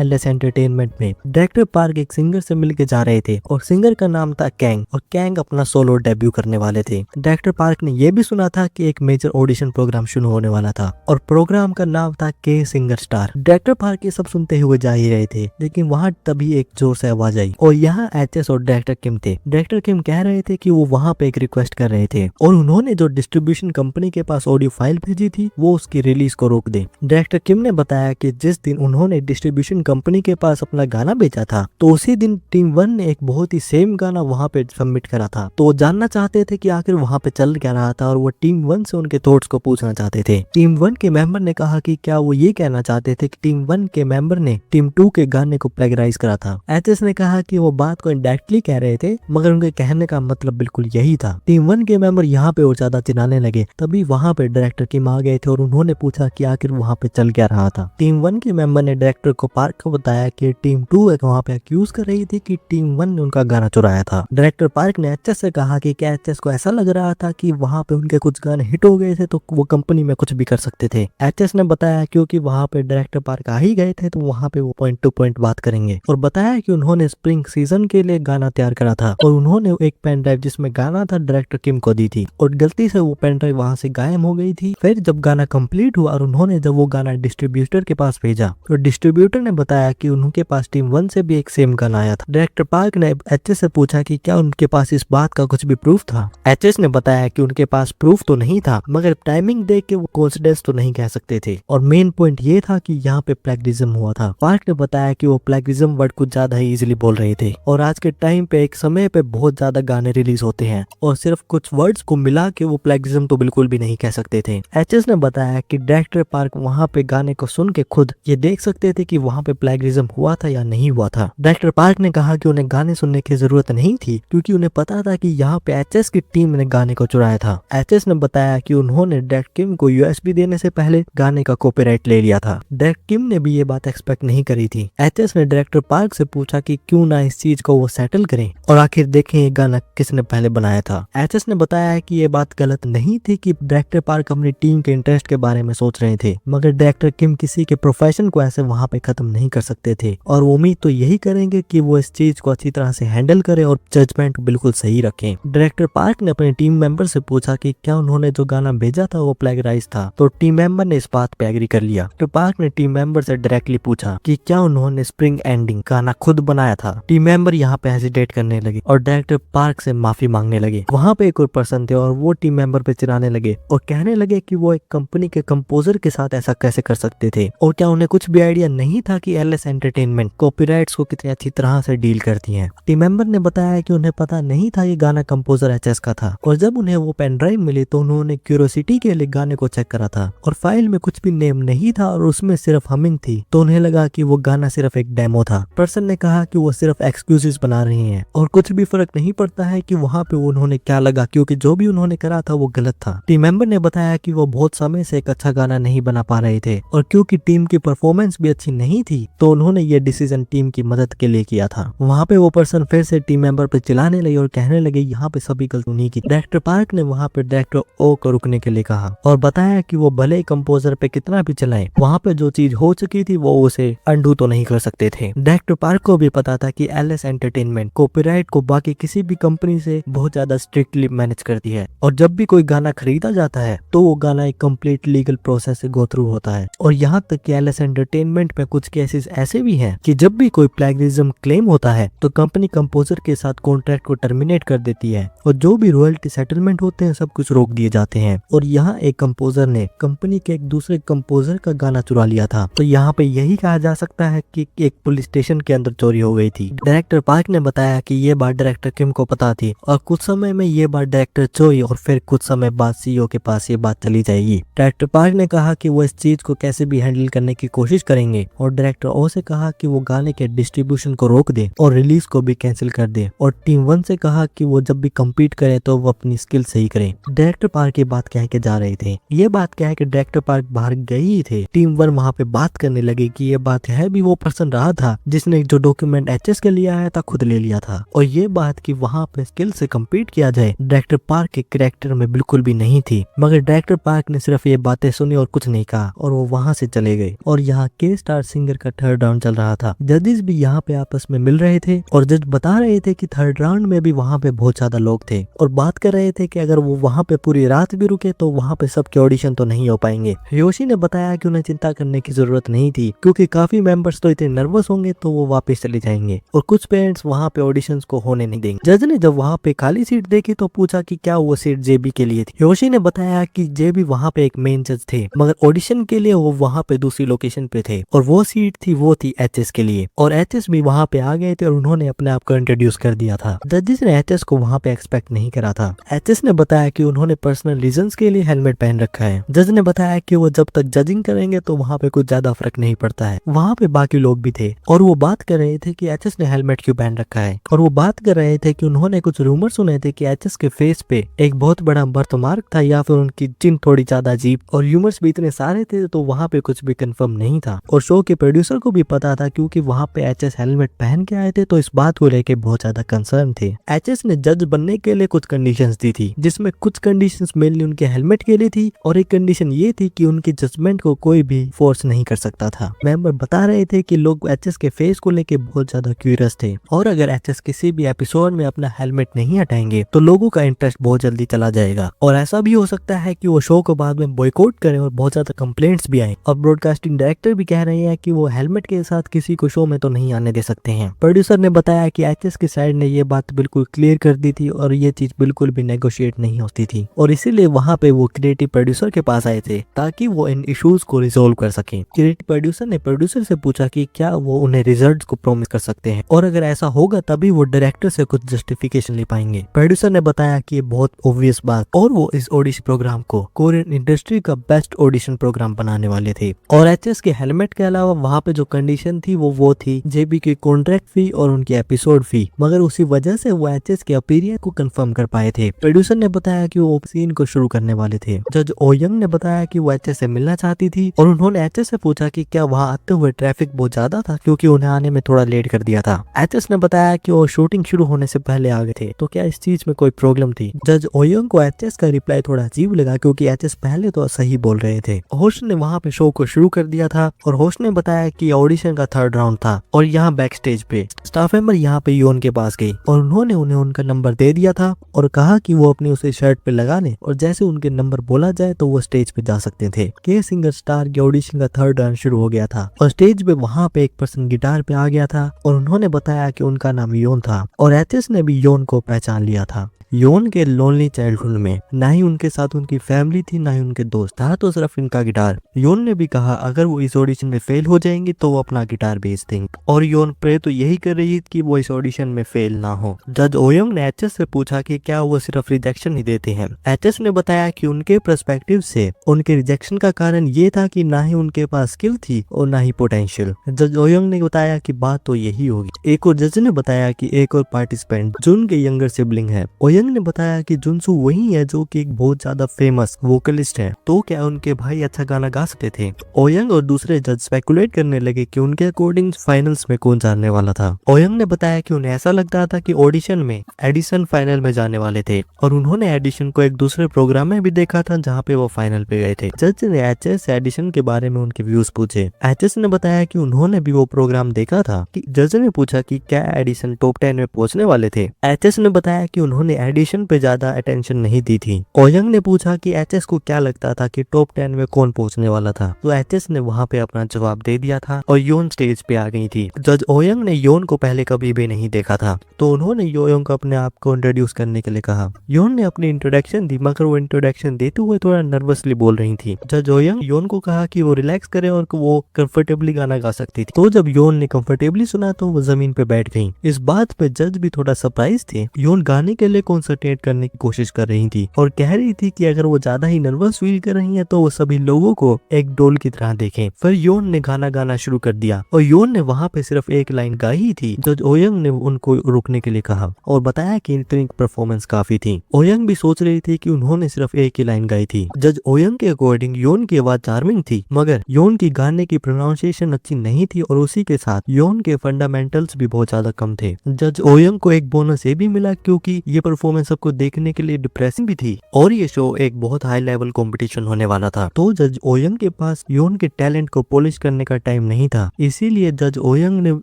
A: एलएस एंटरटेनमेंट में डायरेक्टर पार्क एक सिंगर से मिलके जा रहे थे और सिंगर का नाम था कैंग, और कैंग अपना सोलो डेब्यू करने वाले थे। डायरेक्टर पार्क ने यह भी सुना था कि एक मेजर ऑडिशन प्रोग्राम शुरू होने वाला था और प्रोग्राम का नाम था के सिंगर स्टार। डायरेक्टर पार्क ये सब सुनते हुए जा ही रहे थे, लेकिन वहां तभी एक जोर से आवाज आई और यहाँ एचएस और डायरेक्टर किम थे। डायरेक्टर किम कह रहे थे कि वो वहां पे एक रिक्वेस्ट कर रहे थे और उन्होंने जो डिस्ट्रीब्यूशन कंपनी के पास ऑडियो फाइल भेजी थी वो उसकी रिलीज को रोक दे। डायरेक्टर किम ने बताया कि जिस दिन उन्होंने डिस्ट्रीब्यूशन कंपनी के पास अपना गाना भेजा था तो उसी दिन टीम 1 ने एक बहुत ही सेम गाना वहां पे सबमिट करा था। तो वो जानना चाहते थे कि आखिर वहां पे चल क्या रहा था और वो टीम 1 से उनके थॉट्स को पूछना चाहते थे। टीम 1 के मेंबर ने कहा कि क्या वो ये कहना चाहते थे कि टीम 1 के मेंबर ने टीम 2 के गाने को प्लेगराइज करा था। एचएस ने कहा कि वो बात को इनडायरेक्टली कह रहे थे मगर उनके कहने का मतलब बिल्कुल यही था। टीम 1 के मेंबर यहाँ पे और ज्यादा चिल्लाने लगे। तभी वहां पे डायरेक्टर किम आ गए थे और उन्होंने पूछा कि आखिर वहां पे चल क्या रहा था। टीम 1 के मेंबर ने डायरेक्टर को पार्क को बताया कि टीम 2 वहां पे अक्यूज कर रही थी कि टीम 1 ने उनका गाना चुराया था। डायरेक्टर पार्क ने एचएस से कहा कि क्या एचएस को ऐसा लग रहा था कि वहां पे उनके कुछ गाने हिट हो गए थे तो वो कंपनी में कुछ भी कर सकते थे। एचएस ने बताया क्योंकि वहां पे डायरेक्टर पार्क आ ही गए थे तो वहां पे वो पॉइंट टू पॉइंट बात करेंगे और बताया कि उन्होंने स्प्रिंग सीजन के लिए गाना तैयार करा था और उन्होंने एक पेन ड्राइव जिसमें गाना था डायरेक्टर किम को दी थी और गलती से वो पेन ड्राइव वहां से गायब हो गई थी। फिर जब गाना कंप्लीट हुआ और उन्होंने जब वो गाना डिस्ट्रीब्यूटर के पास भेजा तो डिस्ट्रीब्यूटर ने बताया कि उनके पास टीम 1 से भी एक सेम गाना आया था। डायरेक्टर पार्क ने एचएस से पूछा कि क्या उनके पास इस बात का कुछ भी प्रूफ था। एचएस ने बताया कि उनके पास प्रूफ तो नहीं था मगर टाइमिंग देख के वो कोइंसिडेंस तो नहीं कह सकते थे और मेन पॉइंट ये था कि यहाँ पे प्लेगरिज्म हुआ था। पार्क ने बताया कि वो प्लेगरिज्म वर्ड कुछ ज्यादा ही इजीली बोल रहे थे और आज के टाइम पे एक समय पे बहुत ज्यादा गाने रिलीज होते हैं और सिर्फ कुछ वर्ड्स को मिला के वो प्लेगरिज्म तो बिल्कुल भी नहीं कह सकते थे। एचएस ने बताया कि डायरेक्टर पार्क वहां पे गाने को सुन के खुद ये देख सकते थे कि वहां पे प्लेगरिज्म हुआ था या नहीं हुआ था। डायरेक्टर पार्क ने कहा कि उन्हें गाने सुनने की जरूरत नहीं थी क्योंकि उन्हें पता था कि यहाँ पे एचएस की टीम ने गाने को चुराया था। एचएस ने बताया कि उन्होंने डायरेक्टर किम को यूएसबी देने से पहले गाने का कॉपीराइट ले लिया था। डायरेक्टर किम ने भी ये बात एक्सपेक्ट नहीं करी थी। एचएस ने डायरेक्टर पार्क से पूछा कि क्यों ना इस चीज को वो सेटल करें और आखिर देखें ये गाना किसने पहले बनाया था। एचएस ने बताया कि ये बात गलत नहीं थी कि डायरेक्टर पार्क अपनी टीम के इंटरेस्ट के बारे में सोच रहे थे मगर डायरेक्टर किम किसी के प्रोफेशन को ऐसे वहां पे खत्म नहीं कर सकते थे और वो उम्मीद तो यही करेंगे कि वो इस चीज को अच्छी तरह से हैंडल करें और जजमेंट बिल्कुल सही रखें। डायरेक्टर पार्क ने अपने टीम मेंबर से पूछा कि क्या उन्होंने जो गाना भेजा था वो प्लेगराइज था तो टीम मेंबर ने इस बात पे एग्री कर लिया। तो पार्क ने टीम मेंबर से डायरेक्टली पूछा कि क्या उन्होंने स्प्रिंग एंडिंग गाना खुद बनाया था। टीम मेंबर यहाँ पे हेजिटेट करने लगे और डायरेक्टर पार्क से माफी मांगने लगे। वहाँ पे एक और पर्सन थे और वो टीम मेंबर पे चिल्लाने लगे और कहने लगे कि वो एक कंपनी के कंपोजर के साथ ऐसा कैसे कर सकते थे और क्या उन्हें कुछ भी आइडिया नहीं था कि एलएस एंटरटेनमेंट कॉपीराइट्स को कितनी अच्छी तरह से डील करती है। टीम मेंबर ने बताया कि उन्हें पता नहीं था ये गाना कंपोजर एचएस का था और जब उन्हें वो पेन ड्राइव मिली तो उन्होंने क्यूरियोसिटी के लिए गाने को चेक करा था और फाइल में कुछ भी नेम नहीं था और उसमें सिर्फ हमिंग थी तो उन्हें लगा कि वो गाना सिर्फ एक डेमो था। पर्सन ने कहा कि वो सिर्फ एक्सक्यूजेस बना रही हैं और कुछ भी फर्क नहीं पड़ता है कि वहाँ पे उन्होंने क्या लगा क्योंकि जो भी उन्होंने करा था वो गलत था। टीम मेंबर ने बताया कि वो बहुत समय से एक अच्छा गाना नहीं बना पा रहे थे और क्योंकि टीम की परफॉर्मेंस भी अच्छी नहीं थी तो उन्होंने ये डिसीजन टीम की मदद के लिए किया था। वहाँ पे वो पर्सन फिर से टीम मेंबर पे चिल्लाने लगे और कहने लगे यहाँ पे सभी गलती उन्हीं की। डायरेक्टर पार्क ने वहाँ पे डायरेक्टर ओ को रुकने के लिए कहा और बताया कि वो भले ही कंपोजर पे कितना भी चलाएं वहाँ पे जो चीज हो चुकी थी वो उसे अंडू तो नहीं कर सकते थे। डायरेक्टर पार्क को भी पता था कि एलएस एंटरटेनमेंट कॉपीराइट को बाकी किसी भी कंपनी से बहुत ज्यादा स्ट्रिक्टली मैनेज करती है और जब भी कोई गाना खरीदा जाता है तो वो गाना एक कंप्लीट लीगल प्रोसेस से गो थ्रू होता है और यहाँ तक कि एलएस एंटरटेनमेंट में कुछ केसेस ऐसे भी हैं कि जब भी कोई प्लेगरिज्म क्लेम होता है तो कंपनी कंपोजर के साथ कॉन्ट्रैक्ट को टर्मिनेट कर देती है और जो भी रॉयल्टी सेटलमेंट होते हैं सब कुछ रोक दिए जाते हैं। और यहाँ एक कंपोजर ने कंपनी के एक दूसरे कंपोजर का गाना चुरा लिया था तो यहाँ पे यही कहा जा सकता है कि एक पुलिस स्टेशन के अंदर चोरी हो गई थी। डायरेक्टर पार्क ने बताया कि ये बात डायरेक्टर किम को पता थी और कुछ समय में ये बात डायरेक्टर चोई और फिर कुछ समय बाद सीईओ के पास ये बात चली जाएगी। डायरेक्टर पार्क ने कहा कि वो इस चीज को कैसे भी हैंडल करने की कोशिश करेंगे और डायरेक्टर ओ से कहा कि वो गाने के डिस्ट्रीब्यूशन को रोक दे और रिलीज को भी कैंसिल कर दे और टीम 1 से कहा कि वो जब भी कम्पीट करे तो वो अपनी स्किल सही करे। डायरेक्टर पार्क ये बात कह के जा रहे थे। ये बात कह के डायरेक्टर पार्क बाहर गए ही थे। टीम 1 वहाँ पे बात करने लगे कि ये बात है भी वो पर्सन रहा था जिसने जो डॉक्यूमेंट एचएस के लिए आया था खुद गोद ले लिया था। और ये बात कि वहाँ पे स्किल से कम्पीट किया जाए डायरेक्टर पार्क के कैरेक्टर में बिल्कुल भी नहीं थी, मगर डायरेक्टर पार्क ने सिर्फ ये बातें सुनी और कुछ नहीं कहा और वो वहाँ से चले गए। और यहाँ के स्टार सिंगर का थर्ड राउंड चल रहा था। जजेस भी यहाँ पे आपस में मिल रहे थे और जज बता रहे थे कि थर्ड राउंड में भी वहाँ पे बहुत ज्यादा लोग थे और बात कर रहे थे कि अगर वो वहाँ पे पूरी रात भी रुके तो वहाँ पे सबके ऑडिशन तो नहीं हो पाएंगे। योशी ने बताया कि उन्हें चिंता करने की जरूरत नहीं थी क्योंकि काफी मेंबर्स तो इतने नर्वस होंगे तो वो वापस चले जाएंगे और कुछ पेरेंट्स वहाँ पे ऑडिशंस को होने नहीं देंगे। जज ने जब वहाँ पे खाली सीट देखी तो पूछा कि क्या वो सीट जेबी के लिए थी। योशी ने बताया कि जेबी वहाँ पे एक मेन जज थे मगर ऑडिशन के लिए वो वहाँ पे दूसरी लोकेशन पे थे और वो सीट थी वो थी एचएस के लिए और एचएस भी वहाँ पे आ गए थे और उन्होंने अपने आप को इंट्रोड्यूस कर दिया था। जजेस ने एचएस को वहाँ पे एक्सपेक्ट नहीं करा था। एचएस ने बताया कि उन्होंने पर्सनल रीजंस के लिए हेलमेट पहन रखा है। जज ने बताया कि वो जब तक जजिंग करेंगे तो वहाँ पे कुछ ज्यादा फर्क नहीं पड़ता है। वहाँ पे बाकी लोग भी थे और वो बात कर रहे थे कि एचएस ने हेलमेट क्यों पहन रखा है और वो बात कर रहे थे कि उन्होंने कुछ रूमर सुने थे कि एचएस के फेस पे एक बहुत बड़ा बर्थ मार्क था या फिर उनकी चिन थोड़ी ज्यादा अजीब और ह्यूमर्स भी इतने सारे थे तो वहाँ पे कुछ भी कंफर्म नहीं था। और शो के प्रोड्यूसर को भी पता था क्योंकि वहाँ पे एचएस हेलमेट पहन के आए थे तो इस बात को लेके बहुत ज्यादा कंसर्न थे। एचएस ने जज बनने के लिए कुछ कंडीशंस दी थी जिसमें कुछ कंडीशंस मेनली उनके हेलमेट के लिए थी और एक कंडीशन ये थी कि उनकी जजमेंट को कोई भी फोर्स नहीं कर सकता था। मेंबर बता रहे थे कि लोग एचएस के फेस को लेके बहुत ज्यादा क्यूरियस थे और अगर एचएस किसी भी एपिसोड में अपना हेलमेट नहीं हटाएंगे तो लोगों का इंटरेस्ट बहुत जल्दी चला जाएगा और ऐसा भी हो सकता है कि वो शो को बाद में बॉयकॉट करें और बहुत ज्यादा कंप्लेंट्स भी आए। और ब्रॉडकास्टिंग डायरेक्टर भी कह रहे हैं कि वो हेलमेट के साथ किसी को शो में तो नहीं आने दे सकते हैं। प्रोड्यूसर ने बताया कि एचएस की साइड ने ये बात बिल्कुल क्लियर कर दी थी और ये चीज बिल्कुल भी नेगोशिएट नहीं होती थी और इसीलिए वहाँ पे वो क्रिएटिव प्रोड्यूसर के पास आए थे ताकि वो इन इश्यूज को रिजोल्व कर सके। क्रिएटिव प्रोड्यूसर ने प्रोड्यूसर से पूछा कि क्या वो उन्हें रिजल्ट्स को प्रॉमिस कर सकते हैं और अगर ऐसा होगा तभी वो डायरेक्टर से कुछ जस्टिफिकेशन ले पाएंगे। प्रोड्यूसर ने बताया कि ये बहुत ऑब्वियस बात और वो इस ऑडिशन प्रोग्राम को कोरियन इंडस्ट्री का बेस्ट ऑडिशन प्रोग्राम बनाने वाले थे। और एचएस के हेलमेट के अलावा वहाँ पे जो कंडीशन थी वो थी जेबी की कॉन्ट्रैक्ट फी और उनकी एपिसोड फी, मगर उसी वजह से वो एचएस के अपीयरेंस को कंफर्म कर पाए थे। प्रोड्यूसर ने बताया कि वो सीन को शुरू करने वाले थे। जज ओयंग ने बताया कि वो एचएस से मिलना चाहती थी और उन्होंने एचएस से पूछा कि क्या वहाँ आते हुए ट्रैफिक बहुत ज्यादा था क्योंकि उन्हें आने में थोड़ा लेट कर दिया था। एचएस ने बताया कि वो शूटिंग शुरू होने से पहले आ गए थे तो क्या इस चीज में कोई प्रॉब्लम थी। जज ओयंग को एचएस का रिप्लाई थोड़ा अजीब लगा क्योंकि एचएस पहले तो सही बोल रहे थे। होस्ट ने वहाँ पे शो को शुरू कर दिया था और होस्ट ने बताया कि ऑडिशन का थर्ड राउंड था और यहाँ बैक स्टेज पे स्टाफ मेंबर यहाँ पे योन के पास गई और उन्होंने उन्हें उनका नंबर दे दिया था और कहा कि वो अपनी उसे शर्ट पे लगा ले और जैसे उनके नंबर बोला जाए तो वो स्टेज पे जा सकते थे। के सिंगर स्टार के ऑडिशन का थर्ड राउंड शुरू हो गया था और स्टेज पे वहाँ पे एक पर्सन गिटार पे आ गया था और उन्होंने बताया कि उनका नाम योन था और एचएस ने भी योन को पहचान लिया था। योन के लोनली चाइल्डहुड में ना ही उनके साथ उनकी फैमिली थी ना ही उनके दोस्त था तो सिर्फ इनका गिटार। योन ने भी कहा अगर वो इस ऑडिशन में फेल हो जाएंगे तो वो अपना गिटार बेच देंगे और योन प्रे तो यही कर रही थी कि वो इस ऑडिशन में फेल ना हो। जज ओयंग ने एचएस से पूछा कि क्या वो सिर्फ रिजेक्शन ही देते हैं। एचएस ने बताया कि उनके पर्सपेक्टिव से उनके रिजेक्शन का कारण ये था कि ना ही उनके पास स्किल थी और ना ही पोटेंशियल। जज ओयंग ने बताया कि बात तो यही होगी। एक और जज ने बताया कि एक और पार्टिसिपेंट जुन के यंगर सिबलिंग है। ओयंग ने बताया कि जुनसू वही है जो कि एक बहुत ज्यादा फेमस वोकलिस्ट है तो क्या उनके भाई अच्छा गाना गा सकते थे। ओयंग और दूसरे जज स्पेकुलेट करने लगे कि उनके अकॉर्डिंग फाइनल्स में कौन जाने वाला था। ओयंग ने बताया कि उन्हें ऐसा लगता था कि ऑडिशन में एडिशन फाइनल में जाने वाले थे और उन्होंने एडिशन को एक दूसरे प्रोग्राम में भी देखा था जहाँ पे वो फाइनल पे गए थे। जज ने एचएस से एडिशन के बारे में उनके व्यूज पूछे। एचएस ने बताया कि उन्होंने भी वो प्रोग्राम देखा था। जज ने पूछा कि क्या एडिशन टॉप 10 में पहुंचने वाले थे। एचएस ने बताया कि उन्होंने एडिशन पे ज्यादा अटेंशन नहीं दी थी। ओयंग ने पूछा कि एचएस को क्या लगता था कि टॉप 10 में कौन पहुंचने वाला था तो एचएस ने वहां पे अपना जवाब दे दिया था और योन स्टेज पे आ गई थी। जज ओयंग ने योन को पहले कभी भी नहीं देखा था तो उन्होंने योन को अपने आप को इंट्रोड्यूस करने के लिए कहा। योन ने अपनी इंट्रोडक्शन दी मगर वो इंट्रोडक्शन देते हुए थोड़ा नर्वसली बोल रही थी। जज ओयंग योन को कहा कि वो रिलैक्स करे और वो कंफर्टेबली गाना गा सकती थी तो जब योन ने कंफर्टेबली सुना तो वो जमीन पे बैठ गई। इस बात पे जज भी थोड़ा सरप्राइज थे। योन गाने के लिए कौन डिस्कॉन्सर्टेट करने की कोशिश कर रही थी और कह रही थी कि अगर वो ज्यादा ही नर्वस फील कर रही है तो वो सभी लोगों को एक डोल की तरह देखें। फिर योन ने गाना गाना शुरू कर दिया और योन ने वहाँ पे सिर्फ एक लाइन गाई ही थी। जज ओयंग ने उनको रुकने के लिए कहा और बताया कि इतनी परफॉर्मेंस काफी थी। ओयंग भी सोच रही थी कि उन्होंने सिर्फ एक ही लाइन गाई थी। जज ओयंग के अकॉर्डिंग योन की आवाज चार्मिंग थी, मगर योन की गाने की प्रोनाउंसिएशन अच्छी नहीं थी और उसी के साथ योन के फंडामेंटल्स भी बहुत ज्यादा कम थे। जज ओयंग को एक बोनस ये भी मिला क्योंकि ये परफॉर्मेंस सबको देखने के लिए डिप्रेसिंग भी थी और ये शो एक बहुत हाई लेवल कंपटीशन होने वाला था। तो जज ओयंग के पास योन के टैलेंट को पॉलिश करने का टाइम नहीं था, इसीलिए जज ओयंग ने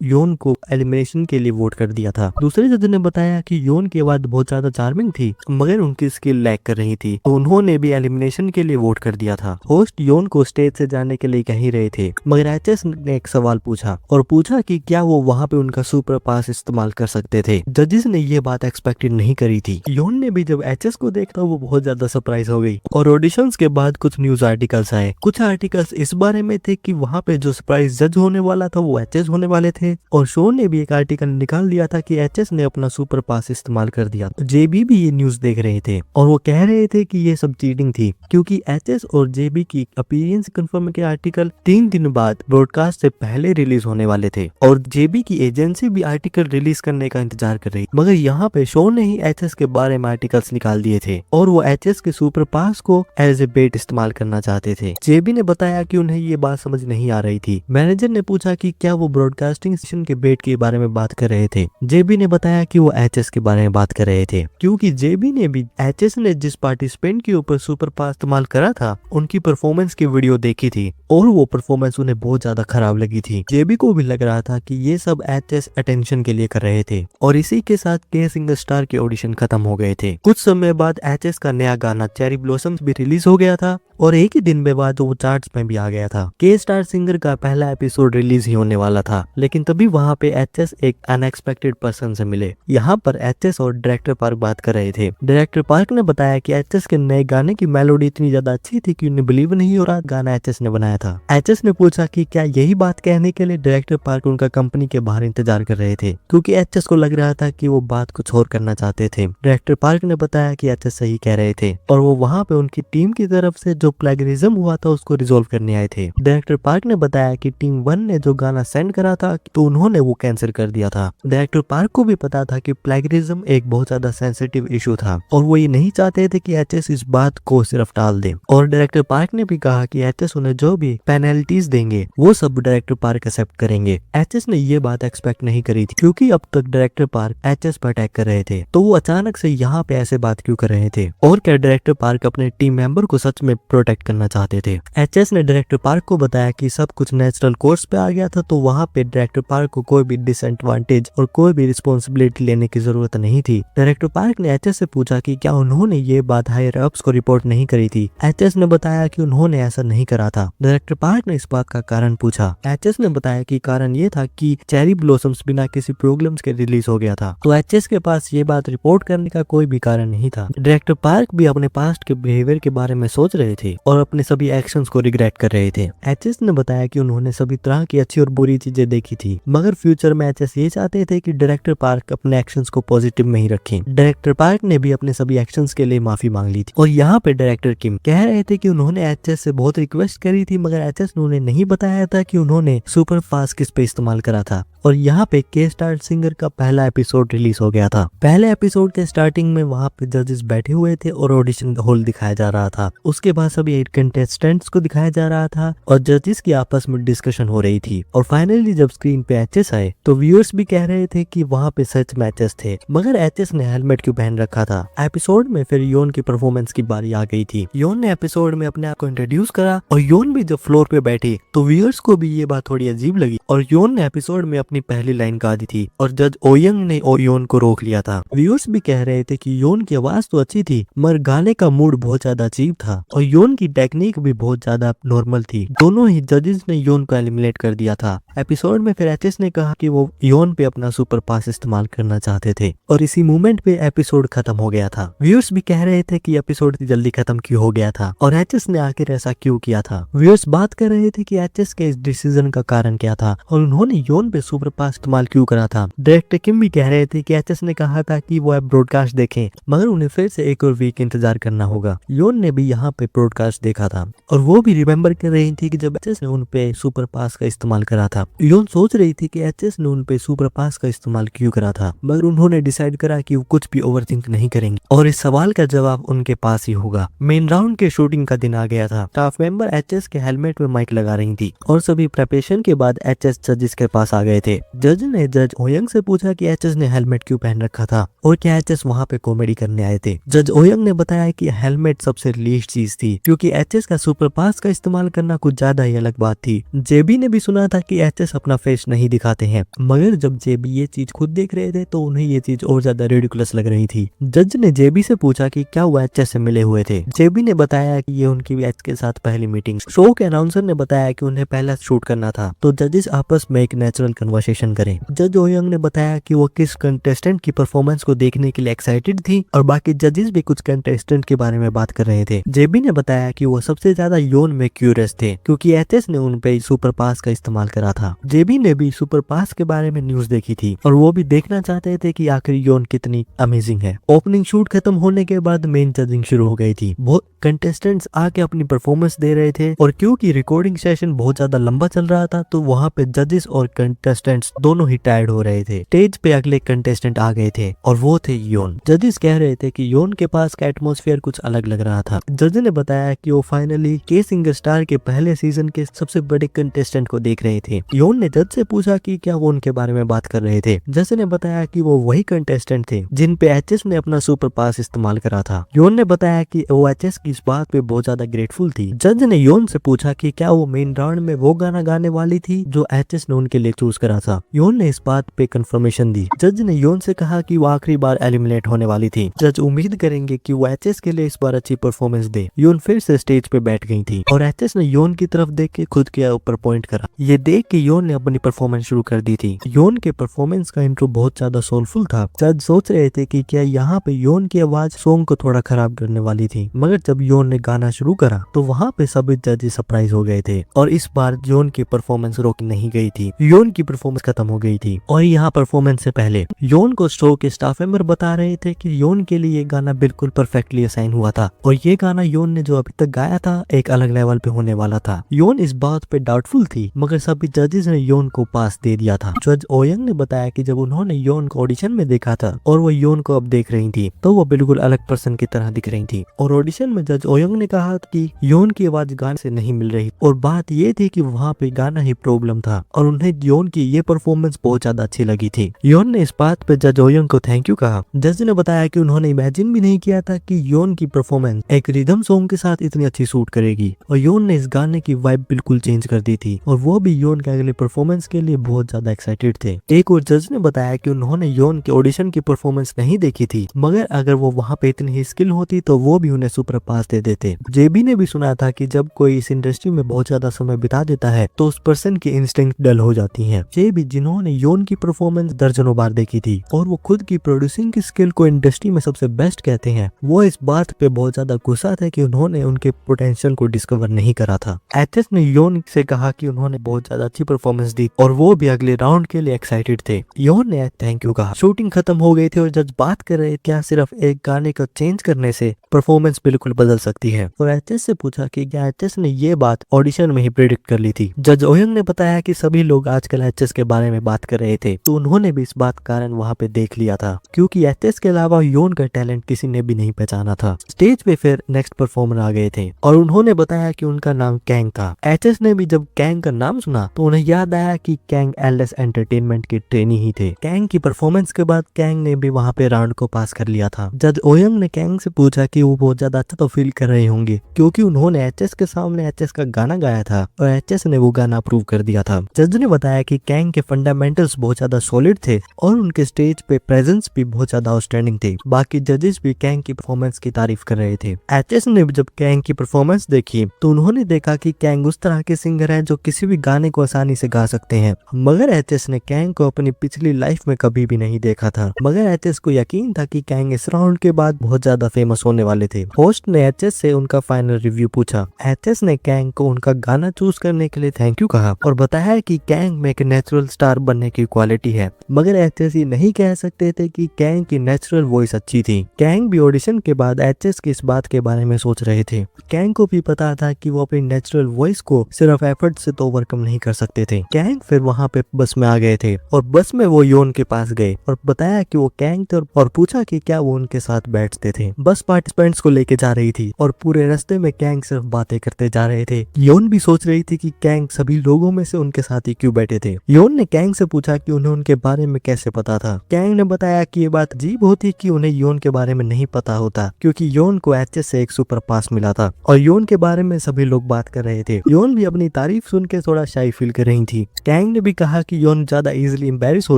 A: योन को एलिमिनेशन के लिए वोट कर दिया था। दूसरे जज ने बताया कि योन की आवाज बहुत ज्यादा चार्मिंग थी मगर उनकी स्किल लैक कर रही थी, तो उन्होंने भी एलिमिनेशन के लिए वोट कर दिया था। होस्ट योन को स्टेज से जाने के लिए कह ही रहे थे, मगर एचएस ने एक सवाल पूछा और पूछा कि क्या वो वहाँ पे उनका सुपर पास इस्तेमाल कर सकते थे। जजेस ने ये बात एक्सपेक्टेड नहीं करी थी। योन ने भी जब एचएस को देखा वो बहुत ज्यादा सरप्राइज हो गई और ऑडिशंस के बाद कुछ न्यूज आर्टिकल्स आए। कुछ आर्टिकल्स इस बारे में थे कि वहाँ पे जो सरप्राइज जज होने वाला था वो एचएस होने वाले थे और शो ने भी एक आर्टिकल निकाल दिया था कि एचएस ने अपना सुपर पास इस्तेमाल कर दिया। जेबी भी ये न्यूज देख रहे थे और वो कह रहे थे कि ये सब चीटिंग थी क्योंकि एचएस और जेबी की अपीयरेंस कंफर्म के आर्टिकल 3 दिन बाद ब्रॉडकास्ट से पहले रिलीज होने वाले थे और जेबी की एजेंसी भी आर्टिकल रिलीज करने का इंतजार कर रही, मगर यहाँ पे शो ने ही एचएस के बारे में आर्टिकल्स निकाल दिए थे और वो एचएस के सुपर पास को एज ए बेट इस्तेमाल करना चाहते थे। जेबी ने बताया कि उन्हें ये बात समझ नहीं आ रही थी। मैनेजर ने पूछा कि क्या वो ब्रॉडकास्टिंग स्टेशन के बेट के बारे में बात कर रहे थे। जेबी ने बताया कि वो एचएस के बारे में बात कर रहे थे क्योंकि जेबी ने भी एचएस ने जिस पार्टिसिपेंट के ऊपर सुपर पास इस्तेमाल करा था उनकी परफॉर्मेंस की वीडियो देखी थी और वो परफॉर्मेंस उन्हें बहुत ज्यादा खराब लगी थी। जेबी को भी लग रहा था कि ये सब एचएस अटेंशन के लिए कर रहे थे और इसी के साथ के सिंगर स्टार के ऑडिशन खत्म हो गए थे। कुछ समय बाद एचएस का नया गाना चेरी ब्लॉसम्स भी रिलीज हो गया था और एक ही दिन में बाद वो चार्ट्स में भी आ गया था। के स्टार सिंगर का पहला एपिसोड रिलीज ही होने वाला था, लेकिन तभी वहाँ पे एचएस एक अनएक्सपेक्टेड पर्सन से मिले। यहाँ पर एचएस और डायरेक्टर पार्क बात कर रहे थे। डायरेक्टर पार्क ने बताया कि एचएस के नए गाने की मेलोडी इतनी ज्यादा अच्छी थी कि उन्हें बिलीव नहीं हो रहा गाना एचएस ने बनाया था। एचएस ने पूछा कि क्या यही बात कहने के लिए डायरेक्टर पार्क उनका कंपनी के बाहर इंतजार कर रहे थे क्योंकि एचएस को लग रहा था कि वो बात कुछ और करना चाहते थे। डायरेक्टर पार्क ने बताया कि एचएस सही कह रहे थे और वो वहाँ पे उनकी टीम की तरफ से जो प्लेगरिज्म हुआ था उसको रिजोल्व करने आए थे। डायरेक्टर पार्क ने बताया कि टीम 1 ने जो गाना सेंड करा था तो उन्होंने वो कैंसिल कर दिया था। डायरेक्टर पार्क को भी पता था कि प्लेगरिज्म एक बहुत ज्यादा सेंसिटिव इशू था और वो ये नहीं चाहते थे कि एचएस इस बात को सिर्फ टाल दे। और डायरेक्टर पार्क ने भी कहा कि एचएस उन्हें जो भी पेनल्टीज देंगे वो सब डायरेक्टर पार्क एक्सेप्ट करेंगे। एचएस ने ये बात एक्सपेक्ट नहीं करी थी क्योंकि अब तक डायरेक्टर पार्क एचएस पर अटैक कर रहे थे, तो वो अचानक से यहाँ पे ऐसे बात क्यों कर रहे थे और क्या डायरेक्टर पार्क अपने टीम मेंबर को सच में प्रोटेक्ट करना चाहते थे। एचएस ने डायरेक्टर पार्क को बताया कि सब कुछ नेचुरल कोर्स पे आ गया था, तो वहाँ पे डायरेक्टर पार्क को कोई भी डिसएडवांटेज और कोई भी रिस्पॉन्सिबिलिटी लेने की जरूरत नहीं थी। डायरेक्टर पार्क ने एचएस से पूछा कि क्या उन्होंने ये बात हायर अप्स को रिपोर्ट नहीं करी थी। एचएस ने बताया कि उन्होंने ऐसा नहीं करा था। डायरेक्टर पार्क ने इस बात का कारण पूछा। एचएस ने बताया कि कारण ये था कि चेरी ब्लॉसम्स बिना किसी प्रॉब्लम्स के रिलीज हो गया था, तो एचएस के पास ये बात रिपोर्ट करने का कोई भी कारण नहीं था। डायरेक्टर पार्क भी अपने पास्ट के बिहेवियर के बारे में सोच रहे थे और अपने सभी एक्शंस को रिग्रेट कर रहे थे। एचएस ने बताया कि उन्होंने सभी तरह की अच्छी और बुरी चीजें देखी थी, मगर फ्यूचर में एचएस ये चाहते थे कि डायरेक्टर पार्क अपने एक्शंस को पॉजिटिव में ही रखें। डायरेक्टर पार्क ने भी अपने सभी एक्शंस के लिए माफी मांग ली थी और यहाँ पे डायरेक्टर किम कह रहे थे कि उन्होंने एचएस से बहुत रिक्वेस्ट करी थी, मगर एचएस ने उन्हें नहीं बताया था कि उन्होंने सुपर फास्ट किस पे इस्तेमाल करा था। और यहाँ पे के स्टार सिंगर का पहला एपिसोड रिलीज हो गया था। पहले एपिसोड के स्टार्टिंग में वहाँ पे जजेस बैठे हुए थे और ऑडिशन हॉल दिखाया जा रहा था। उसके बाद सभी 8 कंटेस्टेंट्स को दिखाया जा रहा था और जजेस की आपस में डिस्कशन हो रही थी। और फाइनली जब स्क्रीन पे एचएस आए तो व्यूअर्स भी कह रहे थे कि वहाँ पे सच में एचएस थे, मगर एचएस ने हेलमेट क्यों पहन रखा था। एपिसोड में फिर योन की परफॉर्मेंस की बारी आ गई थी। योन ने एपिसोड में अपने आप को इंट्रोड्यूस करा और योन भी जब फ्लोर पे बैठी तो व्यूअर्स को भी ये बात थोड़ी अजीब लगी और योन ने एपिसोड में अपनी पहली लाइन गा दी थी और जज ओयंग ने योन को रोक लिया था। व्यूअर्स भी कह रहे थे कि योन की आवाज तो अच्छी थी मगर गाने का मूड बहुत ज्यादा अजीब था और योन की टेक्निक भी बहुत ज्यादा नॉर्मल थी। दोनों ही जजेस ने योन को एलिमिनेट कर दिया था। एपिसोड में फिर एचएस ने कहा कि वो योन पे अपना सुपर पास इस्तेमाल करना चाहते थे और इसी मोमेंट पे एपिसोड खत्म हो गया था। व्यूअर्स भी कह रहे थे कि एपिसोड जल्दी खत्म क्यों हो गया था और एचएस ने आखिर ऐसा क्यों किया था। व्यूअर्स बात कर रहे थे कि एचएस के इस डिसीजन का कारण क्या था और उन्होंने योन पे सुपर पास इस्तेमाल क्यों करा था। डायरेक्टर किम भी कह रहे थे कि एचएस ने कहा था कि वो ब्रॉडकास्ट देखें, मगर उन्हें फिर से एक और वीक इंतजार करना होगा। योन ने भी यहाँ पे ब्रॉडकास्ट देखा था और वो भी रिमेम्बर कर रही थी कि जब एचएस ने उन पे सुपर पास का इस्तेमाल करा था। योन सोच रही थी कि एचएस ने उन पे सुपर पास का इस्तेमाल क्यों करा था, मगर उन्होंने डिसाइड करा कि वो कुछ भी ओवरथिंक नहीं करेंगे और इस सवाल का जवाब उनके पास ही होगा। मेन राउंड के शूटिंग का दिन आ गया था। स्टाफ मेंबर एचएस के हेलमेट में माइक लगा रही थी और सभी प्रिपरेशन के बाद एचएस जजेस के पास आ गए थे। जज ने जज ओयंग से पूछा कि एचएस ने हेलमेट क्यों पहन रखा था और क्या एचएस वहाँ पे कॉमेडी करने आए थे। जज ओयंग ने बताया कि हेलमेट सबसे लीस्ट चीज थी क्योंकि एचएस का सुपर पास का इस्तेमाल करना कुछ ज्यादा ही अलग बात थी। जेबी ने भी सुना था कि एचएस अपना फेस नहीं दिखाते हैं, मगर जब जेबी ये चीज खुद देख रहे थे तो उन्हें ये चीज और ज्यादा रिडिकुलस लग रही थी। जज ने जेबी से पूछा कि क्या वो एचएस से मिले हुए थे। जेबी ने बताया कि ये उनकी एच के साथ पहली मीटिंग। शो के अनाउंसर ने बताया कि उन्हें पहला शूट करना था तो जजेस आपस में एक नेचुरल कन्वर्सेशन करें। जज ओयंग ने बताया कि वो किस कंटेस्टेंट की परफॉर्मेंस को देखने के लिए एक्साइटेड थी और बाकी जजेस भी कुछ कंटेस्टेंट के बारे में बात कर रहे थे। जेबी ने बताया कि वो सबसे ज्यादा योन में क्यूरियस थे क्योंकि एचएस ने उन पे सुपर पास का इस्तेमाल करा था। जेबी ने भी सुपर पास के बारे में न्यूज देखी थी और वो भी देखना चाहते थे कि आखिर योन कितनी अमेजिंग है। ओपनिंग शूट खत्म होने के बाद मेन जजिंग शुरू हो गई थी। बहुत कंटेस्टेंट्स आके अपनी परफॉर्मेंस दे रहे थे और क्योंकि रिकॉर्डिंग सेशन बहुत ज्यादा लंबा चल रहा था तो वहाँ पे जजेस और कंटेस्टेंट्स दोनों ही टायर्ड हो रहे थे। स्टेज पे अगले कंटेस्टेंट आ गए थे और वो थे योन। जजेस कह रहे थे कि योन के पास का एटमॉस्फेयर कुछ अलग लग रहा था। जज ने बताया कि वो फाइनली के सिंगर स्टार के पहले सीजन के सबसे बड़े कंटेस्टेंट को देख रहे थे। योन ने जज से पूछा कि क्या वो उनके बारे में बात कर रहे थे। जज ने बताया कि वो वही कंटेस्टेंट थे जिन पे एचएस ने अपना सुपर पास इस्तेमाल करा था। योन ने बताया कि वो एचएस की इस बात पे बहुत ज्यादा ग्रेटफुल थी। जज ने योन से पूछा कि क्या वो मेन राउंड में वो गाना गाने वाली थी जो एचएस ने उनके लिए चूज करा था। योन ने इस बात पे कंफर्मेशन दी। जज ने योन से कहा कि वो आखिरी बार एलिमिनेट होने वाली थी। जज उम्मीद करेंगे कि वो एचएस के लिए इस बार अच्छी परफॉर्मेंस दे। योन फिर से स्टेज पे बैठ गई थी और एचएस ने योन की तरफ देख के खुद के ऊपर पॉइंट करा। ये देख के योन ने अपनी परफॉर्मेंस शुरू कर दी थी। योन के परफॉर्मेंस का इंट्रो बहुत ज्यादा सोलफुल था। जज सोच रहे थे कि क्या यहाँ पे योन की आवाज सॉन्ग को थोड़ा खराब करने वाली थी, मगर जब योन ने गाना शुरू करा तो वहाँ पे सभी जजेस सरप्राइज हो गए थे और इस बार योन की परफॉर्मेंस रोकी नहीं गई थी। योन की परफॉर्मेंस खत्म हो गई थी और यहाँ परफॉर्मेंस से पहले योन को शो के स्टाफ मेंबर बता रहे थे कि योन के लिए ये गाना बिल्कुल परफेक्टली असाइन हुआ था और ये गाना योन ने जो अभी तक गाया था एक अलग लेवल पे होने वाला था। योन इस बात पे डाउटफुल थी, मगर सभी जजेस ने योन को पास दे दिया था। जज ओयंग ने बताया कि जब उन्होंने योन को ऑडिशन में देखा था और वो योन को अब देख रही थी तो वो बिल्कुल अलग पर्सन की तरह दिख रही थी और ऑडिशन में जज ओयंग ने कहा कि योन की आवाज गाने से नहीं मिल रही और बात ये थी कि वहाँ पे गाना ही प्रॉब्लम था और उन्हें योन की ये परफॉर्मेंस बहुत ज्यादा अच्छी लगी थी। योन ने इस बात पे जज ओयंग को थैंक यू कहा। जज ने बताया कि उन्होंने इमेजिन भी नहीं किया था कि योन की परफॉर्मेंस एक रिदम सॉन्ग के साथ इतनी अच्छी सूट करेगी और योन ने इस गाने की वाइब बिल्कुल चेंज कर दी थी और वो भी योन के अगले परफॉर्मेंस के लिए बहुत ज्यादा एक्साइटेड थे। एक और जज ने बताया कि उन्होंने योन के ऑडिशन की परफॉर्मेंस नहीं देखी थी, मगर अगर वो वहाँ पे इतनी ही स्किल होती तो वो भी उन्हें सुपर पास दे देते। जेबी ने भी सुना था कि जब कोई इस इंडस्ट्री में बहुत ज्यादा समय बिता देता है तो उस पर्सन की इंस्टिंक्ट डल हो जाती है। जेबी जिन्होंने योन की परफॉर्मेंस दर्जनों बार देखी थी और वो खुद की प्रोड्यूसिंग की स्किल को इंडस्ट्री में सबसे बेस्ट कहते हैं, वो इस बात पे बहुत ज्यादा गुस्सा थे कि उन्होंने उनके पोटेंशियल को डिस्कवर नहीं करा था। एचएस ने योन से कहा कि उन्होंने बहुत ज्यादा अच्छी परफॉर्मेंस दी और वो भी अगले राउंड के लिए एक्साइटेड थे। योन ने थैंक यू कहा। शूटिंग खत्म हो गई थी और जज बात कर रहे क्या सिर्फ एक गाने को चेंज करने से परफॉर्मेंस बिल्कुल बदल सकती है और एचएस से पूछा कि क्या एचएस ने ये बात ऑडिशन में ही प्रेडिक्ट कर ली थी। जज ओयंग ने बताया कि सभी लोग आजकल एचएस के बारे में बात कर रहे थे तो उन्होंने भी इस बात कारण वहाँ पे देख लिया था क्योंकि एचएस के अलावा योन का टैलेंट किसी ने भी नहीं पहचाना था। स्टेज पे फिर नेक्स्ट परफॉर्मर आ गए थे और उन्होंने बताया कि उनका नाम कैंग था। एचएस ने भी जब कैंग का नाम सुना तो उन्हें याद आया कि कैंग एलएस एंटरटेनमेंट के ट्रेनी ही थे। कैंग की परफॉर्मेंस के बाद कैंग ने भी वहाँ पे राउंड को पास कर लिया था। जज ओयंग ने कैंग से पूछा कि वो बहुत ज्यादा अच्छा तो फील कर रहे होंगे क्योंकि उन्होंने एचएस के सामने एचएस का गाना गाया था और एचएस ने वो गाना अप्रूव कर दिया था। जज ने बताया कि कैंग के फंडामेंटल्स बहुत ज्यादा सॉलिड थे और उनके स्टेज पे प्रेजेंस भी बहुत ज्यादा आउटस्टैंडिंग थे। बाकी जजेस भी कैंग की परफॉर्मेंस की तारीफ कर रहे थे। एचएस ने जब कैंग की परफॉर्मेंस देखी तो उन्होंने देखा कि कैंग उस तरह के सिंगर है जो किसी भी गाने को आसानी से गा सकते हैं, मगर एचएस ने कैंग को अपनी पिछली लाइफ में कभी भी नहीं देखा था। मगर एचएस को यकीन था कि कैंग इस राउंड के बाद बहुत ज्यादा फेमस होने वाले थे। होस्ट ने एचएस से उनका फाइनल रिव्यू पूछा। एचएस ने कैंग को उनका गाना चूज करने के लिए थैंक यू कहा और बताया कि कैंग में एक नेचुरल स्टार बनने की क्वालिटी है, मगर एचएस ये नहीं कह सकते थे कि कैंग की नेचुरल वॉइस अच्छी थी। कैंग भी ऑडिशन के बाद एचएस की इस बात के बारे में सोच रहे थे। कैंग को भी पता था कि वो अपनी नेचुरल वॉइस को सिर्फ एफर्ट से तो ओवरकम नहीं कर सकते थे। कैंग फिर वहाँ पे बस में आ गए थे और बस में वो योन के पास गए और बताया कि वो कैंग थे और पूछा कि क्या वो उनके साथ बैठते थे। बस पार्टिसिपेंट्स को लेके जा रही थी और पूरे रास्ते में कैंग सिर्फ बातें करते जा रहे थे। योन भी सोच रही थी कि कैंग सभी लोगों में से उनके साथ ही क्यों बैठे थे। योन ने कैंग से पूछा कि उन्हें उनके बारे में कैसे पता था। कैंग ने बताया कि ये बात अजीब होती कि उन्हें योन के बारे में नहीं पता होता क्योंकि योन को एचएस से एक सुपर पास मिला था और योन के बारे में सभी लोग बात कर रहे थे। योन भी अपनी तारीफ सुन के थोड़ा शाई फील कर रही थी। कैंग ने भी कहा कि योन ज्यादा इजीली एम्बैरेस हो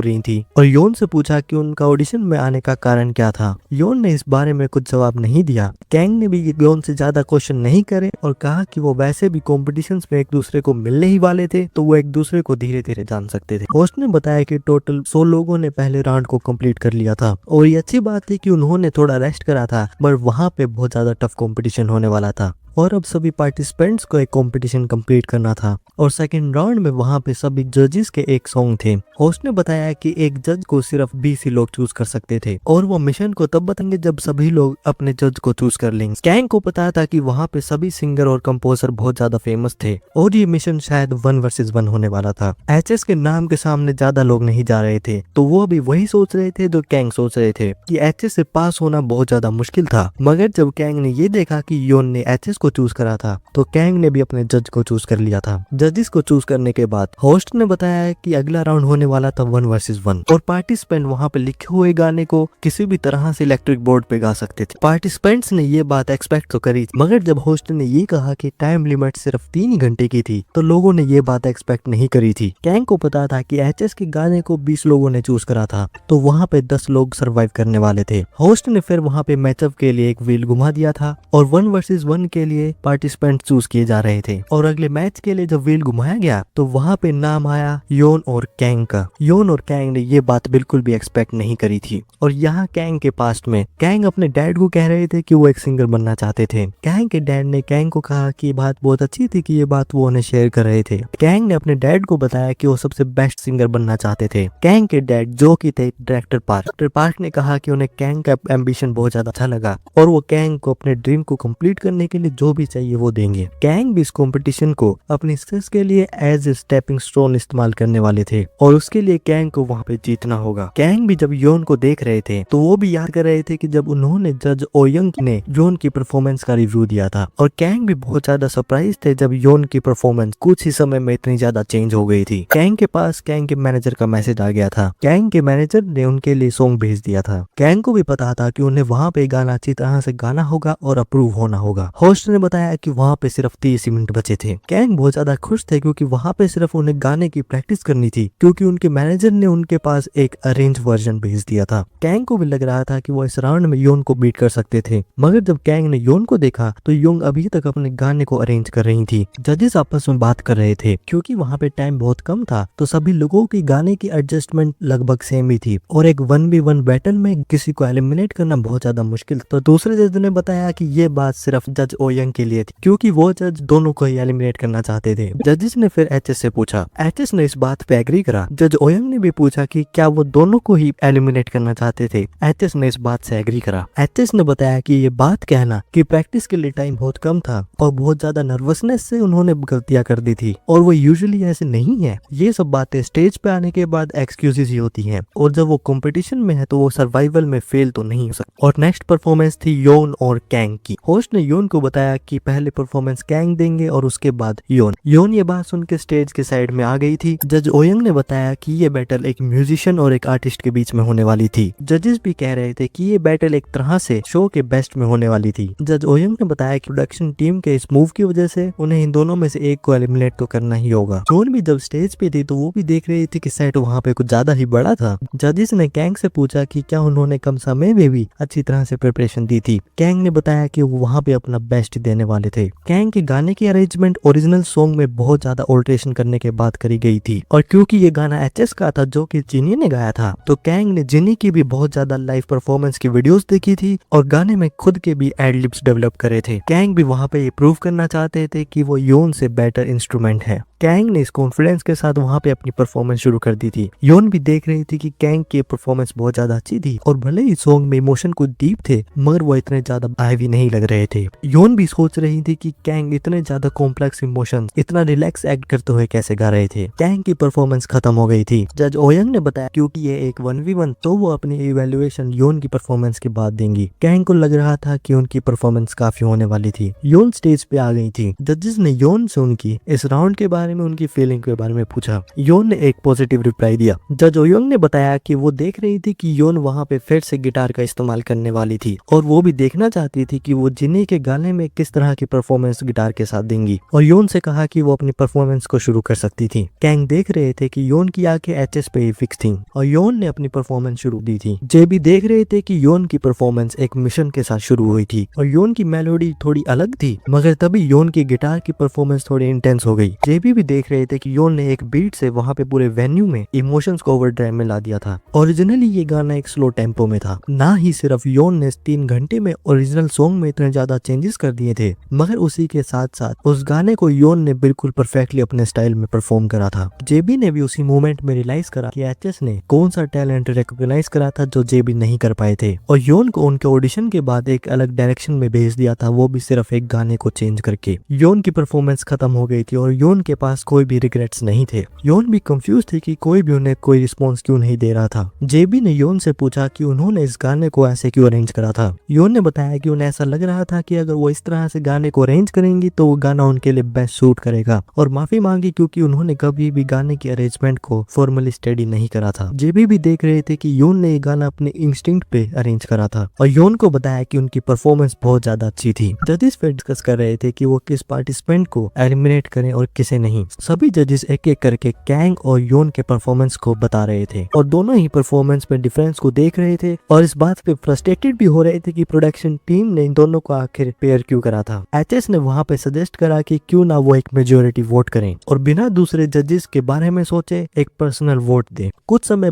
A: रही थी और योन से पूछा कि उनका ऑडिशन में आने का कारण क्या था। योन ने इस बारे में कुछ जवाब नहीं दिया। कैंग ने भी योन से ज्यादा क्वेश्चन नहीं करे और कहा कि वो वैसे भी कॉम्पिटिशन्स में एक दूसरे को मिलने ही वाले थे तो वो एक दूसरे को धीरे धीरे जान सकते थे। होस्ट ने बताया कि टोटल 100 लोगों ने पहले राउंड को कंप्लीट कर लिया था और ये अच्छी बात थी कि उन्होंने थोड़ा रेस्ट करा था, पर वहाँ पे बहुत ज्यादा टफ कंपटीशन होने वाला था और अब सभी पार्टिसिपेंट्स को एक कंपटीशन कंप्लीट करना था और सेकंड राउंड में वहां पे सभी जजेस के एक सॉन्ग थे। होस्ट ने बताया कि एक जज को सिर्फ 20 ही लोग चूज कर सकते थे और वो मिशन को तब बताएंगे जब सभी लोग अपने जज को चूज कर लेंगे। कैंग को पता था कि वहां पे सभी सिंगर और कंपोजर बहुत ज्यादा फेमस थे और ये मिशन शायद 1 वर्सेस 1 होने वाला था। एचएस के नाम के सामने ज्यादा लोग नहीं जा रहे थे तो वो भी वही सोच रहे थे जो कैंग सोच रहे थे कि एचएस से पास होना बहुत ज्यादा मुश्किल था। मगर जब कैंग ने ये देखा कि योन ने एचएस को चूज करा था तो कैंग ने भी अपने जज को चूज कर लिया था। जजेस को चूज करने के बाद होस्ट ने बताया कि अगला राउंड होने वाला था 1 वर्सेस 1 और पार्टिसिपेंट वहां पे लिखे हुए गाने को किसी भी तरह से इलेक्ट्रिक बोर्ड पे गा सकते थे। पार्टिसिपेंट्स ने ये बात एक्सपेक्ट तो करी, मगर जब होस्ट ने ये कहा कि टाइम लिमिट सिर्फ 3 ही घंटे की थी तो लोगों ने ये बात एक्सपेक्ट नहीं करी थी। कैंग को पता था कि एचएस के गाने को 20 लोगों ने चूज करा था तो वहाँ पे 10 लोग सर्वाइव करने वाले थे। होस्ट ने फिर वहाँ पे मैचअप के लिए एक व्हील घुमा दिया था और 1 वर्सेस 1 के लिए पार्टिसिपेंट चूज किए जा रहे थे और अगले मैच के लिए जब व्हील घुमाया गया तो वहां पे नाम आया योन और कैंग का। योन और कैंग ने ये बात बिल्कुल भी एक्सपेक्ट नहीं करी थी और यहाँ कैंग के पास्ट में कैंग अपने डैड को कह रहे थे कि वो एक सिंगर बनना चाहते थे। कैंग के डैड ने कैंग को कहा कि ये बात बहुत अच्छी थी कि ये बात वो उन्हें शेयर कर रहे थे। कैंग ने अपने डैड को बताया कि वो सबसे बेस्ट सिंगर बनना चाहते थे। कैंग के डैड जो कि थे डायरेक्टर पार्क ने कहा कि उन्हें कैंग का एम्बिशन बहुत ज्यादा अच्छा लगा और वो कैंग को अपने ड्रीम को कंप्लीट करने के लिए जो भी चाहिए वो देंगे। कैंग भी इस कंपटीशन को अपनी सक्सेस के लिए एज ए स्टेपिंग स्टोन इस्तेमाल करने वाले थे और उसके लिए कैंग को वहां पे जीतना होगा। कैंग भी जब योन को देख रहे थे तो वो भी याद कर रहे थे कि जब उन्होंने जज ओयंग ने योन की परफॉर्मेंस का रिव्यू दिया था और कैंग भी बहुत ज्यादा सरप्राइज थे जब योन की परफॉर्मेंस कुछ ही समय में इतनी ज्यादा चेंज हो गई थी। कैंग के पास कैंग के मैनेजर का मैसेज आ गया था। कैंग के मैनेजर ने उनके लिए सॉन्ग भेज दिया था। कैंग को भी पता था कि उन्हें वहां पे गाना अच्छी तरह से गाना होगा और अप्रूव होना होगा। होस्ट ने बताया कि वहां पे सिर्फ 30 मिनट बचे थे। कैंग बहुत ज्यादा खुश थे क्योंकि वहां पे सिर्फ उन्हें गाने की प्रैक्टिस करनी थी क्योंकि उनके मैनेजर ने उनके पास एक अरेंज वर्जन भेज दिया था। कैंग को भी लग रहा था कि वो इस राउंड में योन को बीट कर सकते थे, मगर जब कैंग ने योन को देखा तो योंग अभी तक अपने गाने को अरेंज कर रही थी। जजेस आपस में बात कर रहे थे क्योंकि वहां पे टाइम बहुत कम था तो सभी लोगों की गाने की एडजस्टमेंट लगभग सेम ही थी और एक 1v1 बैटल में किसी को एलिमिनेट करना बहुत ज्यादा मुश्किल। तो दूसरे जज ने बताया कि ये बात सिर्फ जज ओयंग के लिए थी क्योंकि वो जज दोनों को ही एलिमिनेट करना चाहते थे। जजेस ने फिर एचएस से पूछा। एचएस ने इस बात पे एग्री करा। जज ओयंग ने भी पूछा कि क्या वो दोनों को ही एलिमिनेट करना चाहते थे। एचएस ने इस बात से एग्री करा। एचएस ने बताया कि ये बात कहना कि प्रैक्टिस के लिए टाइम बहुत कम था और बहुत ज्यादा नर्वसनेस से उन्होंने गलतियां कर दी थी और वो यूजुअली ऐसे नहीं है। ये सब बातें स्टेज पे आने के बाद एक्सक्यूजेस ही होती हैं और जब वो कंपटीशन में है तो वो सर्वाइवल में फेल तो नहीं हो सकता। और नेक्स्ट परफॉर्मेंस थी योन और कैंग की। होस्ट ने योन को बताया बताया कि पहले परफॉर्मेंस कैंग देंगे और उसके बाद योन। योन ये बात सुन के स्टेज के साइड में आ गई थी। जज ओयंग ने बताया कि ये बैटल एक म्यूजिशियन और एक आर्टिस्ट के बीच में होने वाली थी। जजेस भी कह रहे थे कि ये बैटल एक तरह से शो के बेस्ट में होने वाली थी। जज ओयंग ने बताया कि प्रोडक्शन टीम के इस मूव की वजह से उन्हें इन दोनों में से एक को एलिमिनेट तो करना ही होगा। योन भी जब स्टेज पे थी तो वो भी देख रही थी कि सेट वहाँ पे कुछ ज्यादा ही बड़ा था। जजेस ने कैंग से पूछा कि क्या उन्होंने कम समय में भी अच्छी तरह से प्रिपरेशन दी थी। कैंग ने बताया कि वो वहाँ पे अपना बेस्ट देने वाले थे। कैंग के गाने की अरेंजमेंट ओरिजिनल सॉन्ग में बहुत ज्यादा ऑल्ट्रेशन करने के बाद करी गई थी और क्योंकि ये गाना एचएस का था जो कि जिनी ने गाया था, तो कैंग ने जिनी की भी बहुत ज्यादा लाइव परफॉर्मेंस की वीडियोस देखी थी और गाने में खुद के भी एडलिप्स डेवलप करे थे। कैंग भी वहाँ पे ये प्रूव करना चाहते थे कि वो योन से बेटर इंस्ट्रूमेंट है। कैंग ने इस कॉन्फिडेंस के साथ वहाँ पे अपनी परफॉर्मेंस शुरू कर दी थी। योन भी देख रही थी कि कैंग की परफॉर्मेंस बहुत ज्यादा अच्छी थी और भले ही सॉन्ग में इमोशन कुछ डीप थे मगर वो इतने ज्यादा हैवी नहीं लग रहे थे। योन भी सोच रही थी कि कैंग इतने ज्यादा कॉम्प्लेक्स इमोशंस इतना रिलैक्स एक्ट करते हुए कैसे गा रहे थे। कैंग की परफॉर्मेंस खत्म हो गई थी। जज ओयंग ने बताया क्योंकि ये एक 1v1 तो वो अपनी इवैल्यूएशन योन की परफॉर्मेंस के बाद देंगी। कैंग को लग रहा था कि उनकी परफॉर्मेंस काफी होने वाली थी। योन स्टेज पे आ गई थी। जजेस ने योन से उनकी इस राउंड के बारे में उनकी फीलिंग के बारे में पूछा। योन ने एक पॉजिटिव रिप्लाई दिया। जज ओयंग ने बताया कि वो देख रही थी कि योन वहाँ पे फिर से गिटार का इस्तेमाल करने वाली थी और वो भी देखना चाहती थी कि वो जिनी के गाने में किस तरह की परफॉर्मेंस गिटार के साथ देंगी और योन से कहा कि वो अपनी परफॉर्मेंस को शुरू कर सकती थी। कैंग देख रहे थे कि योन की आंखें एचएस पे ही फिक्स थी और योन ने अपनी परफॉर्मेंस शुरू दी थी। जे भी देख रहे थे कि योन की परफॉर्मेंस एक मिशन के साथ शुरू हुई थी और योन की मेलोडी थोड़ी अलग थी मगर तभी योन की गिटार की परफॉर्मेंस थोड़ी इंटेंस हो गई। जे भी देख रहे थे कि योन ने एक बीट से वहाँ पे पूरे वेन्यू में इमोशंस को ओवरड्राइव में ला दिया था। ओरिजिनली ये गाना एक स्लो टेम्पो में था। ना ही सिर्फ योन ने 3 घंटे में ओरिजिनल सॉन्ग में इतने ज्यादा चेंजेस कर दिए थे मगर उसी के साथ साथ उस गाने को योन ने बिल्कुल परफेक्टली अपने स्टाइल में परफॉर्म करा था। जेबी ने भी उसी मोमेंट में रियलाइज करा कि एचएस ने कौन सा टैलेंट रिकॉग्नाइज करा था जो जेबी नहीं कर पाए थे और योन को उनके ऑडिशन के बाद एक अलग डायरेक्शन में भेज दिया था, वो भी सिर्फ एक गाने को चेंज करके। योन की परफॉर्मेंस खत्म हो गई थी और योन के पास कोई भी रिग्रेट्स नहीं थे। योन भी कंफ्यूज थी कि कोई भी उन्हें कोई रिस्पॉन्स क्यों नहीं दे रहा था। जेबी ने योन से पूछा कि उन्होंने इस गाने को ऐसे क्यों अरेंज करा था। योन ने बताया कि उन्हें ऐसा लग रहा था कि अगर वो इस तरह से गाने को अरेंज करेंगी तो वो गाना उनके लिए बेस्ट सूट करेगा और माफी मांगी क्योंकि उन्होंने कभी भी गाने की अरेंजमेंट को फॉर्मली स्टडी नहीं करा था। जेबी भी देख रहे थे कि योन ने ये गाना अपने इंस्टिंक्ट पे अरेंज करा था और योन को बताया कि उनकी परफॉर्मेंस बहुत ज्यादा अच्छी थी। जजेस फिर डिस्कस कर रहे थे कि वो किस पार्टिसिपेंट को एलिमिनेट करें और किसे नहीं। सभी जजेस एक एक करके कैंग और योन के परफॉर्मेंस को बता रहे थे और दोनों ही परफॉर्मेंस में डिफरेंस को देख रहे थे और इस बात पे फ्रस्ट्रेटेड भी हो रहे थे कि प्रोडक्शन टीम ने इन दोनों को आखिर पेयर क्यों करा था। एचएस ने वहां पे सजेस्ट करा कि क्यों ना वो एक मेजोरिटी वोट करें और बिना दूसरे जजेस के बारे में सोचे एक पर्सनल वोट दे। कुछ समय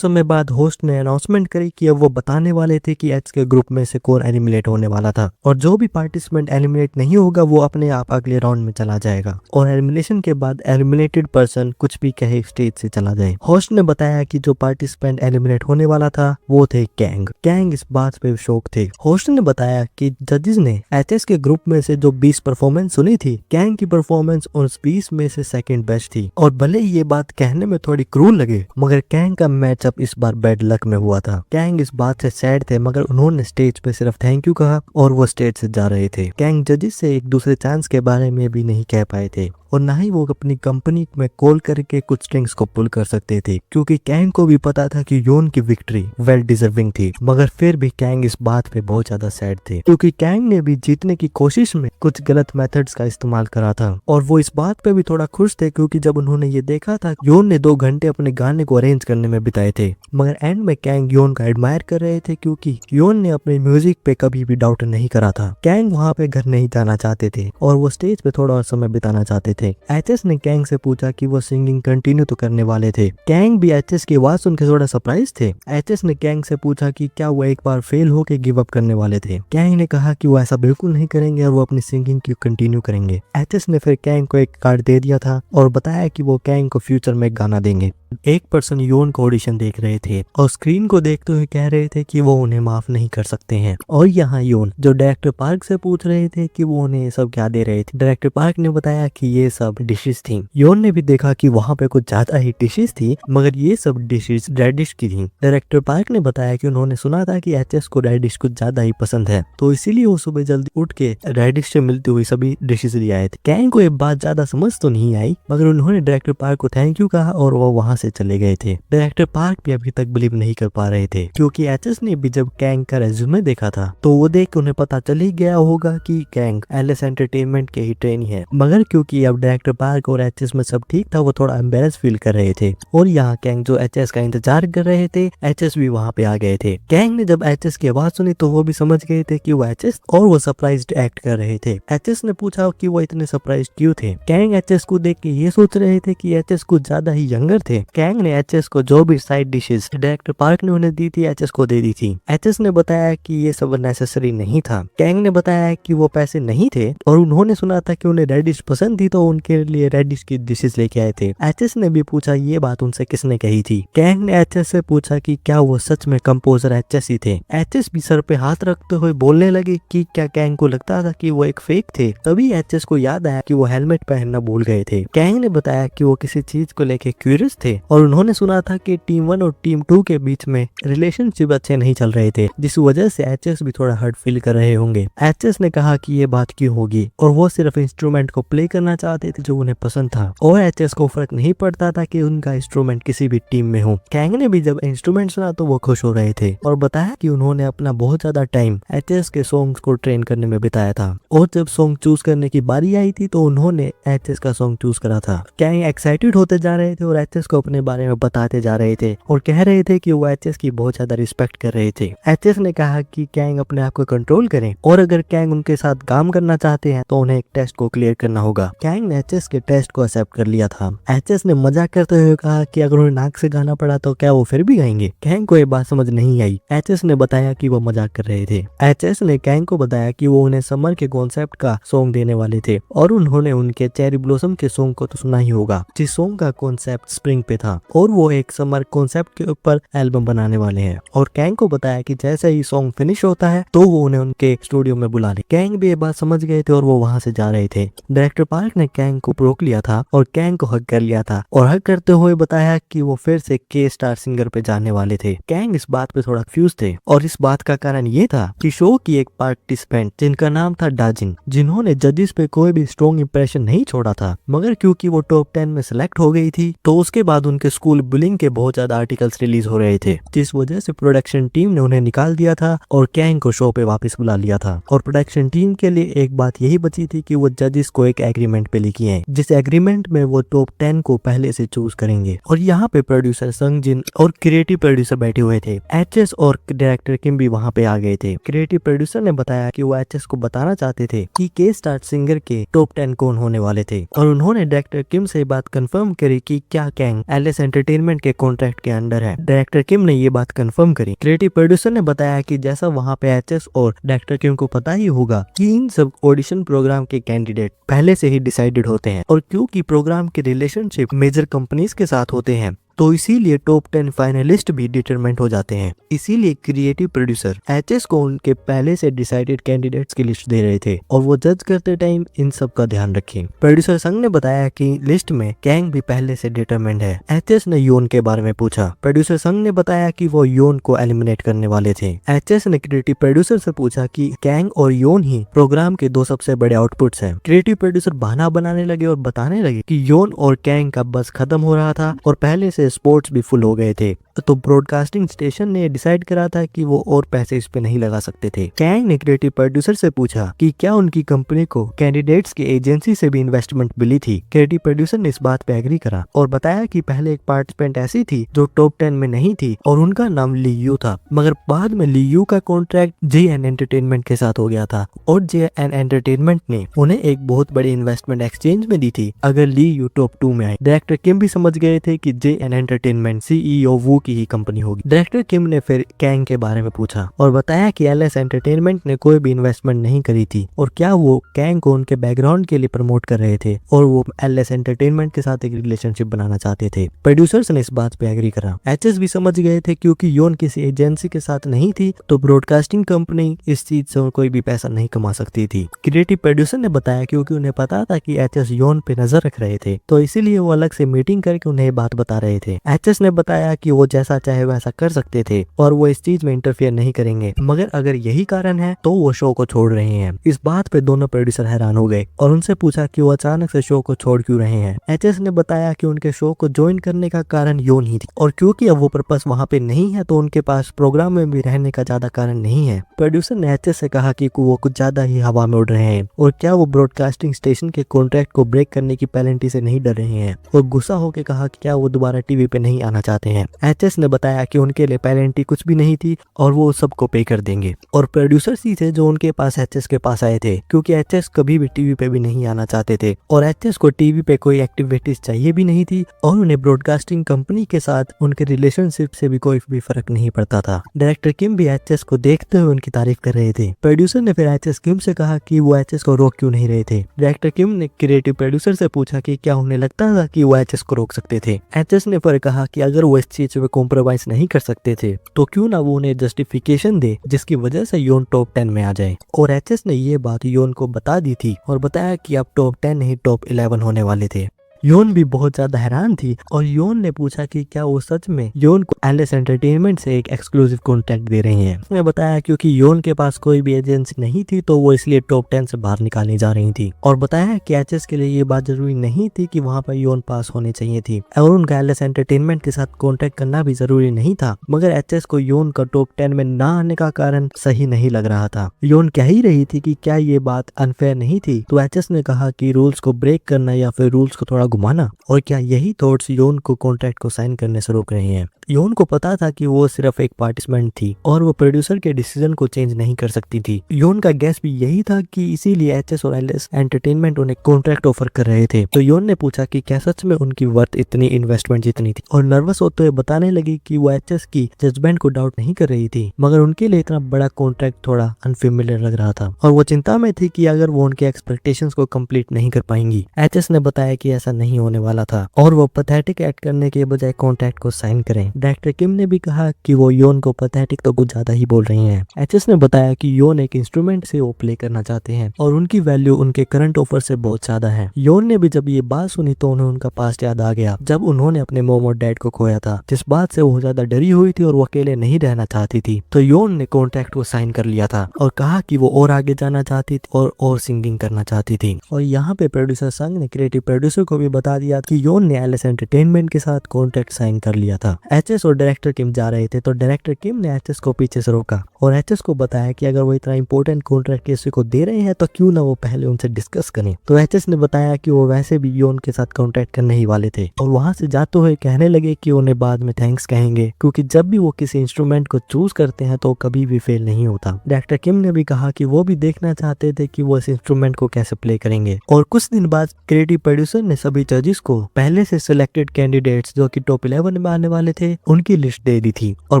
A: बाद होस्ट ने अनाउंसमेंट करी कि अब वो बताने वाले थे कि एच के ग्रुप में से कौन एलिमिनेट होने वाला था और जो भी पार्टिसिपेंट एलिमिनेट नहीं होगा वो अपने आप अगले राउंड में चला जाएगा और एलिमिनेशन के बाद एलिमिनेटेड पर्सन कुछ भी कहे स्टेज से चला जाए। होस्ट ने बताया कि जो पार्टिसिपेंट एलिमिनेट होने वाला था वो थे कैंग। कैंग इस बात पे शौक थे। होस्ट ने बताया कि जजेस ने एचएस के ग्रुप में से जो 20 परफॉर्मेंस सुनी थी, कैंग की परफॉर्मेंस उस 20 में से सेकंड बेस्ट थी और भले ही ये बात कहने में थोड़ी क्रूर लगे मगर कैंग का मैचअप इस बार बैड लक में हुआ था। कैंग इस बात से सैड थे मगर उन्होंने स्टेज पे सिर्फ थैंक यू कहा और वो स्टेज से जा रहे थे। कैंग जजेस से एक दूसरे चांस के बारे में भी नहीं कह पाए थे और ना ही वो अपनी कंपनी में कॉल करके कुछ स्ट्रिंग्स को पुल कर सकते थे क्योंकि कैंग को भी पता था कि योन की विक्ट्री वेल डिजर्विंग थी मगर फिर भी कैंग इस बात पे बहुत ज्यादा सैड थे क्योंकि कैंग ने भी जीतने की कोशिश में कुछ गलत मेथड्स का इस्तेमाल करा था और वो इस बात पे भी थोड़ा खुश थे क्योंकि जब उन्होंने ये देखा था योन ने 2 घंटे अपने गाने को अरेंज करने में बिताए थे मगर एंड में कैंग योन का एडमायर कर रहे थे क्योंकि योन ने अपने म्यूजिक पे कभी भी डाउट नहीं करा था। कैंग वहाँ पे घर नहीं जाना चाहते थे और वो स्टेज पे थोड़ा और समय बिताना चाहते थे। एचएस ने कैंग से पूछा कि वो सिंगिंग कंटिन्यू तो करने वाले थे। कैंग भी एचएस की आवाज सुन के थोड़ा सरप्राइज थे। एचएस ने कैंग से पूछा कि क्या वो एक बार फेल होके गिव अप करने वाले थे। कैंग ने कहा कि वो ऐसा बिल्कुल नहीं करेंगे और वो अपनी सिंगिंग की कंटिन्यू करेंगे। एचएस ने फिर कैंग को एक कार्ड दे दिया था और बताया कि वो कैंग को फ्यूचर में गाना देंगे। एक पर्सन योन को ऑडिशन देख रहे थे और स्क्रीन को देखते हुए कह रहे थे कि वो उन्हें माफ नहीं कर सकते हैं। और यहाँ योन जो डायरेक्टर पार्क से पूछ रहे थे कि वो उन्हें ये सब क्या दे रहे थे, डायरेक्टर पार्क ने बताया कि ये सब डिशेस थी। योन ने भी देखा कि वहाँ पे कुछ ज्यादा ही डिशेस थी, मगर ये सब डिशेस रेडिश की थी। डायरेक्टर पार्क ने बताया कि उन्होंने सुना था कि एचएस को रेडिश कुछ ज्यादा ही पसंद है, तो इसीलिए वो सुबह जल्दी उठ के रेडिश से मिलती हुई सभी डिशेस ले आए थे। कैंग को ये बात ज्यादा समझ तो नहीं आई, मगर उन्होंने डायरेक्टर पार्क को थैंक यू कहा और वो वहाँ से चले गए थे। डायरेक्टर पार्क भी अभी तक बिलीव नहीं कर पा रहे थे, क्योंकि एचएस ने भी जब कैंग का रेज्यूमे देखा था तो वो देख के उन्हें पता चल ही गया होगा कि कैंग एलएस एंटरटेनमेंट के ही ट्रेनी है। मगर क्योंकि अब डायरेक्टर पार्क और एचएस में सब ठीक था, वो थोड़ा एम्बेरस फील कर रहे थे। और यहाँ कैंग जो एचएस का इंतजार कर रहे थे, एचएस भी वहाँ पे आ गए थे। कैंग ने जब एचएस की आवाज सुनी तो वो भी समझ गए थे कि वो एचएस, और वो सरप्राइज्ड एक्ट कर रहे थे। एचएस ने पूछा कि वो इतने सरप्राइज्ड क्यों थे। कैंग एचएस को देख के ये सोच रहे थे कि एचएस कुछ ज्यादा ही यंगर थे। कैंग ने एचएस को जो भी साइड डिशेस डायरेक्टर पार्क ने उन्हें दी थी, एचएस को दे दी थी। एचएस ने बताया कि ये सब नेसेसरी नहीं था। कैंग ने बताया कि वो पैसे नहीं थे और उन्होंने सुना था कि उन्हें रेडिश पसंद थी, तो उनके लिए रेडिश की डिशेस लेके आए थे। एचएस ने भी पूछा ये बात उनसे किसने कही थी। कैंग ने एचएस से पूछा कि क्या वो सच में कंपोजर एचएस ही थे। एचएस भी सर पे हाथ रखते हुए बोलने लगे कि क्या कैंग को लगता था कि वो एक फेक थे। तभी एचएस को याद आया कि वो हेलमेट पहनना भूल गए थे। कैंग ने बताया कि वो किसी चीज को लेके क्यूरियस थे और उन्होंने सुना था कि टीम 1 और टीम 2 के बीच में रिलेशनशिप अच्छे नहीं चल रहे थे, जिस वजह से एचएस भी थोड़ा हर्ट फील कर रहे होंगे। एचएस ने कहा कि ये बात क्यों होगी और वो सिर्फ इंस्ट्रूमेंट को प्ले करना चाहते थे जो उन्हें पसंद था, और एचएस को फर्क नहीं पड़ता था कि उनका इंस्ट्रूमेंट किसी भी टीम में हो। कैंग ने भी जब इंस्ट्रूमेंट सुना तो वो खुश हो रहे थे और बताया कि उन्होंने अपना बहुत ज्यादा टाइम एचएस के सॉन्ग्स को ट्रेन करने में बिताया था, और जब सॉन्ग चूज करने की बारी आई थी तो उन्होंने एचएस का सॉन्ग चूज करा था। कैंग एक्साइटेड होते जा रहे थे और एचएस को अपने बारे में बताते जा रहे थे और कह रहे थे कि वो एचएस की बहुत ज्यादा रिस्पेक्ट कर रहे थे। एचएस ने कहा कि कैंग अपने आप को कंट्रोल करें और अगर कैंग उनके साथ काम करना चाहते हैं तो उन्हें एक टेस्ट को क्लियर करना होगा। कैंग ने एचएस के टेस्ट को एक्सेप्ट कर लिया था। एचएस ने मजाक करते हुए कहा कि अगर उन्हें नाक से गाना पड़ा तो क्या वो फिर भी गाएंगे। कैंग को ये बात समझ नहीं आई। एचएस ने बताया कि वो मजाक कर रहे थे। एचएस ने कैंग को बताया कि वो उन्हें समर के कॉन्सेप्ट का सॉन्ग देने वाले थे और उन्होंने उनके चेरी ब्लॉसम के सॉन्ग को तो सुना ही होगा, जिस सॉन्ग का कॉन्सेप्ट स्प्रिंग पे था, और वो एक समर कॉन्सेप्ट के ऊपर एल्बम बनाने वाले हैं। और कैंग को बताया कि जैसे ही सॉन्ग फिनिश होता है तो वो उन्हें उनके स्टूडियो में बुला ले। कैंग भी ये बात समझ गए थे और वो वहां से जा रहे थे। डायरेक्टर पार्क ने कैंग को रोक लिया था और कैंग को हग कर लिया था और हग करते हुए बताया कि वो फिर से के स्टार सिंगर पे जाने वाले थे। कैंग इस बात पे थोड़ा कंफ्यूज थे और इस बात का कारण ये था कि शो की एक पार्टिसिपेंट जिनका नाम था डाजिन, जिन्होंने जजेस पे कोई भी स्ट्रॉन्ग इंप्रेशन नहीं छोड़ा था, मगर क्योंकि वो टॉप 10 में सिलेक्ट हो गई थी तो उसके बाद उनके स्कूल बुलिंग के बहुत ज्यादा आर्टिकल्स रिलीज हो रहे थे, जिस वजह से प्रोडक्शन टीम ने उन्हें निकाल दिया था और कैंग को शो पे वापस बुला लिया था। और प्रोडक्शन टीम के लिए एक बात यही बची थी कि वो जजेस को एक एग्रीमेंट पे लिखी है, जिस एग्रीमेंट में वो टॉप 10 को पहले से चूज करेंगे। और यहाँ पे प्रोड्यूसर संगजिन और क्रिएटिव प्रोड्यूसर बैठे हुए थे। एचएस और डायरेक्टर किम भी वहाँ पे आ गए थे। क्रिएटिव प्रोड्यूसर ने बताया कि वो एचएस को बताना चाहते थे कि के स्टार सिंगर के टॉप 10 कौन होने वाले थे, और उन्होंने डायरेक्टर किम से बात कंफर्म करी कि क्या कैंग एलएस एंटरटेनमेंट के कॉन्ट्रैक्ट के अंडर है। डायरेक्टर किम ने ये बात कंफर्म करी। क्रिएटिव प्रोड्यूसर ने बताया कि जैसा वहाँ पे एचएस और डायरेक्टर किम को पता ही होगा कि इन सब ऑडिशन प्रोग्राम के कैंडिडेट पहले से ही डिसाइडेड होते हैं, और क्योंकि प्रोग्राम के रिलेशनशिप मेजर कंपनीज के साथ होते हैं तो इसीलिए टॉप 10 फाइनलिस्ट भी डिटरमेंट हो जाते हैं। इसीलिए क्रिएटिव प्रोड्यूसर एचएस को उनके पहले से डिसाइडेड कैंडिडेट्स की लिस्ट दे रहे थे और वो जज करते टाइम इन सब का ध्यान रखें। प्रोड्यूसर संग ने बताया कि लिस्ट में कैंग भी पहले से डिटरमेंट है। एचएस ने योन के बारे में पूछा। प्रोड्यूसर संग ने बताया कि वो योन को एलिमिनेट करने वाले थे। एचएस ने क्रिएटिव प्रोड्यूसर से पूछा कि कैंग और योन ही प्रोग्राम के दो सबसे बड़े आउटपुट्स हैं। क्रिएटिव प्रोड्यूसर बहाना बनाने लगे और बताने लगे कि योन और कैंग का बस खत्म हो रहा था और पहले से स्पोर्ट्स भी फुल हो गए थे, तो ब्रॉडकास्टिंग स्टेशन ने डिसाइड करा था कि वो और पैसे इस पे नहीं लगा सकते थे। कैंग ने क्रिएटिव प्रोड्यूसर से पूछा कि क्या उनकी कंपनी को कैंडिडेट्स की एजेंसी से भी इन्वेस्टमेंट मिली थी। क्रिएटिव प्रोड्यूसर ने इस बात पे एग्री करा और बताया कि पहले एक पार्टिसिपेंट ऐसी थी जो टॉप 10 में नहीं थी और उनका नाम ली यू था, मगर बाद में ली यू का कॉन्ट्रैक्ट JN एंटरटेनमेंट के साथ हो गया था और JN एंटरटेनमेंट ने उन्हें एक बहुत बड़ी इन्वेस्टमेंट एक्सचेंज में दी थी अगर ली यू टॉप 2 में आए। डायरेक्टर किम भी समझ गए थे कि JN एंटरटेनमेंट CEO वू की ही कंपनी होगी। डायरेक्टर किम ने फिर कैंग के बारे में पूछा और बताया कि एलएस एंटरटेनमेंट ने कोई भी इन्वेस्टमेंट नहीं करी थी और क्या वो कैंग को उनके बैकग्राउंड के लिए प्रमोट कर रहे थे और वो एलएस एंटरटेनमेंट के साथ एक रिलेशनशिप बनाना चाहते थे। प्रोड्यूसर्स ने इस बात पे एग्री करा। एचएस भी समझ गए थे क्योंकि योन किसी एजेंसी के साथ नहीं थी तो ब्रॉडकास्टिंग कंपनी इस चीज से कोई भी पैसा नहीं कमा सकती थी। क्रिएटिव प्रोड्यूसर ने बताया क्योंकि उन्हें पता था कि एचएस योन पे नजर रख रहे थे तो इसीलिए वो अलग से मीटिंग करके उन्हें बात बता रहे थे। एचएस ने बताया कि वो जैसा चाहे वैसा कर सकते थे और वो इस चीज में इंटरफेयर नहीं करेंगे, मगर अगर यही कारण है तो वो शो को छोड़ रहे हैं। इस बात पे दोनों प्रोड्यूसर हैरान हो गए और उनसे पूछा कि वो अचानक से शो को छोड़ क्यों रहे हैं। एचएस ने बताया कि उनके शो को ज्वाइन करने का कारण योन ही थी और क्योंकि अब वो पर्पस वहाँ पे नहीं है तो उनके पास प्रोग्राम में भी रहने का ज्यादा कारण नहीं है। प्रोड्यूसर ने एचएस से कहा कि वो कुछ ज्यादा ही हवा में उड़ रहे हैं और क्या वो ब्रॉडकास्टिंग स्टेशन के कॉन्ट्रैक्ट को ब्रेक करने की पेनल्टी से नहीं डर रहे हैं और गुस्सा होकर कहा कि क्या वो दोबारा टीवी पे नहीं आना चाहते हैं। एचएस ने बताया कि उनके लिए पेनल्टी कुछ भी नहीं थी और वो सबको पे कर देंगे और प्रोड्यूसर्स ही थे जो उनके पास एचएस के पास आए थे क्योंकि एचएस कभी भी टीवी पे भी नहीं आना चाहते थे और एचएस को टीवी पे कोई एक्टिविटीज चाहिए भी नहीं थी और उन्हें ब्रॉडकास्टिंग कंपनी के साथ उनके रिलेशनशिप से भी कोई भी फर्क नहीं पड़ता था। डायरेक्टर किम भी एचएस को देखते हुए उनकी तारीफ कर रहे थे। प्रोड्यूसर ने फिर एचएस किम से कहा कि वो एचएस को रोक क्यों नहीं रहे थे। डायरेक्टर किम ने क्रिएटिव प्रोड्यूसर से पूछा कि क्या उन्हें लगता था कि वो एचएस को रोक सकते थे। एचएस ने फिर कहा कि अगर वो इस चीज में कॉम्प्रोमाइज नहीं कर सकते थे तो क्यों ना वो उन्हें जस्टिफिकेशन दे जिसकी वजह से योन टॉप 10 में आ जाए और एचएस ने ये बात योन को बता दी थी और बताया कि अब टॉप 10 नहीं टॉप 11 होने वाले थे। योन भी बहुत ज्यादा हैरान थी और योन ने पूछा कि क्या वो सच में योन को एलएस एंटरटेनमेंट से एक एक्सक्लूसिव कॉन्ट्रैक्ट दे रहे हैं। उसने बताया क्योंकि योन के पास कोई भी एजेंसी नहीं थी तो वो इसलिए टॉप 10 से बाहर निकालने जा रही थी और बताया कि एचएस के लिए ये बात जरूरी नहीं थी कि वहाँ पर योन पास होनी चाहिए थी और उनका एलएस एंटरटेनमेंट के साथ कॉन्ट्रैक्ट करना भी जरूरी नहीं था, मगर एचएस को योन का टॉप 10 में न आने का कारण सही नहीं लग रहा था। योन कह ही रही थी कि क्या ये बात अनफेयर नहीं थी तो एचएस ने कहा कि रूल्स को ब्रेक करना या फिर रूल्स को थोड़ा घुमाना और क्या यही थॉट्स योन को कॉन्ट्रैक्ट को साइन करने से रोक रहे हैं। योन को पता था कि वो सिर्फ एक पार्टिसिपेंट थी और वो प्रोड्यूसर के डिसीजन को चेंज नहीं कर सकती थी। योन का गैस भी यही था कि इसीलिए एचएस और एलएस एंटरटेनमेंट उन्हें कॉन्ट्रैक्ट ऑफर कर रहे थे। तो योन ने पूछा कि क्या सच में उनकी वर्थ इतनी इन्वेस्टमेंट जितनी थी और नर्वस होते हुए बताने लगी कि वो एचएस की जजमेंट को डाउट नहीं कर रही थी, मगर उनके लिए इतना बड़ा कॉन्ट्रैक्ट थोड़ा अनफेमिलियर लग रहा था और वो चिंता में थी कि अगर वो उनके एक्सपेक्टेशंस को कंप्लीट नहीं कर पाएंगी। एचएस ने बताया कि ऐसा नहीं होने वाला था और वो पैथेटिक एक्ट करने के बजाय कॉन्ट्रैक्ट को साइन करें। डायरेक्टर किम ने भी कहा कि वो योन को पैथेटिक तो कुछ ज्यादा ही बोल रही हैं। एचएस ने बताया कि योन एक इंस्ट्रूमेंट से वो प्ले करना चाहते हैं और उनकी वैल्यू उनके करंट ऑफर से बहुत ज्यादा है। योन ने भी जब ये बात सुनी तो उन्हें उनका पास्ट याद आ गया जब उन्होंने अपने मॉम और डैड को खोया था, जिस बात से वो ज्यादा डरी हुई थी और वो अकेले नहीं रहना चाहती थी। तो योन ने कॉन्ट्रैक्ट को साइन कर लिया था और कहा कि वो और आगे जाना चाहती थी और सिंगिंग करना चाहती थी। और यहाँ पे प्रोड्यूसर संघ ने क्रिएटिव प्रोड्यूसर को भी बता दिया कि योन ने एलएस एंटरटेनमेंट के साथ कॉन्ट्रैक्ट साइन कर लिया था। एचएस और डायरेक्टर किम जा रहे थे तो डायरेक्टर किम ने एचएस को पीछे से रोका और एचएस को बताया कि अगर वो इतना इंपॉर्टेंट कॉन्ट्रैक्ट किसी को दे रहे हैं तो क्यों ना वो पहले उनसे डिस्कस करें। तो एचएस ने बताया कि वो वैसे भी योन के साथ कॉन्ट्रैक्ट करने ही वाले थे और वहां से जाते हुए कहने लगे कि उन्हें बाद में थैंक्स कहेंगे क्योंकि जब भी वो किसी इंस्ट्रूमेंट को चूज करते हैं तो कभी भी फेल नहीं होता। डायरेक्टर किम ने भी कहा कि वो भी देखना चाहते थे कि वो इस इंस्ट्रूमेंट को कैसे प्ले करेंगे और कुछ दिन बाद क्रिएटिव प्रोड्यूसर ने सभी जजेस को पहले से सिलेक्टेड कैंडिडेट्स जो कि टॉप 11 में आने वाले थे उनकी लिस्ट दे दी थी और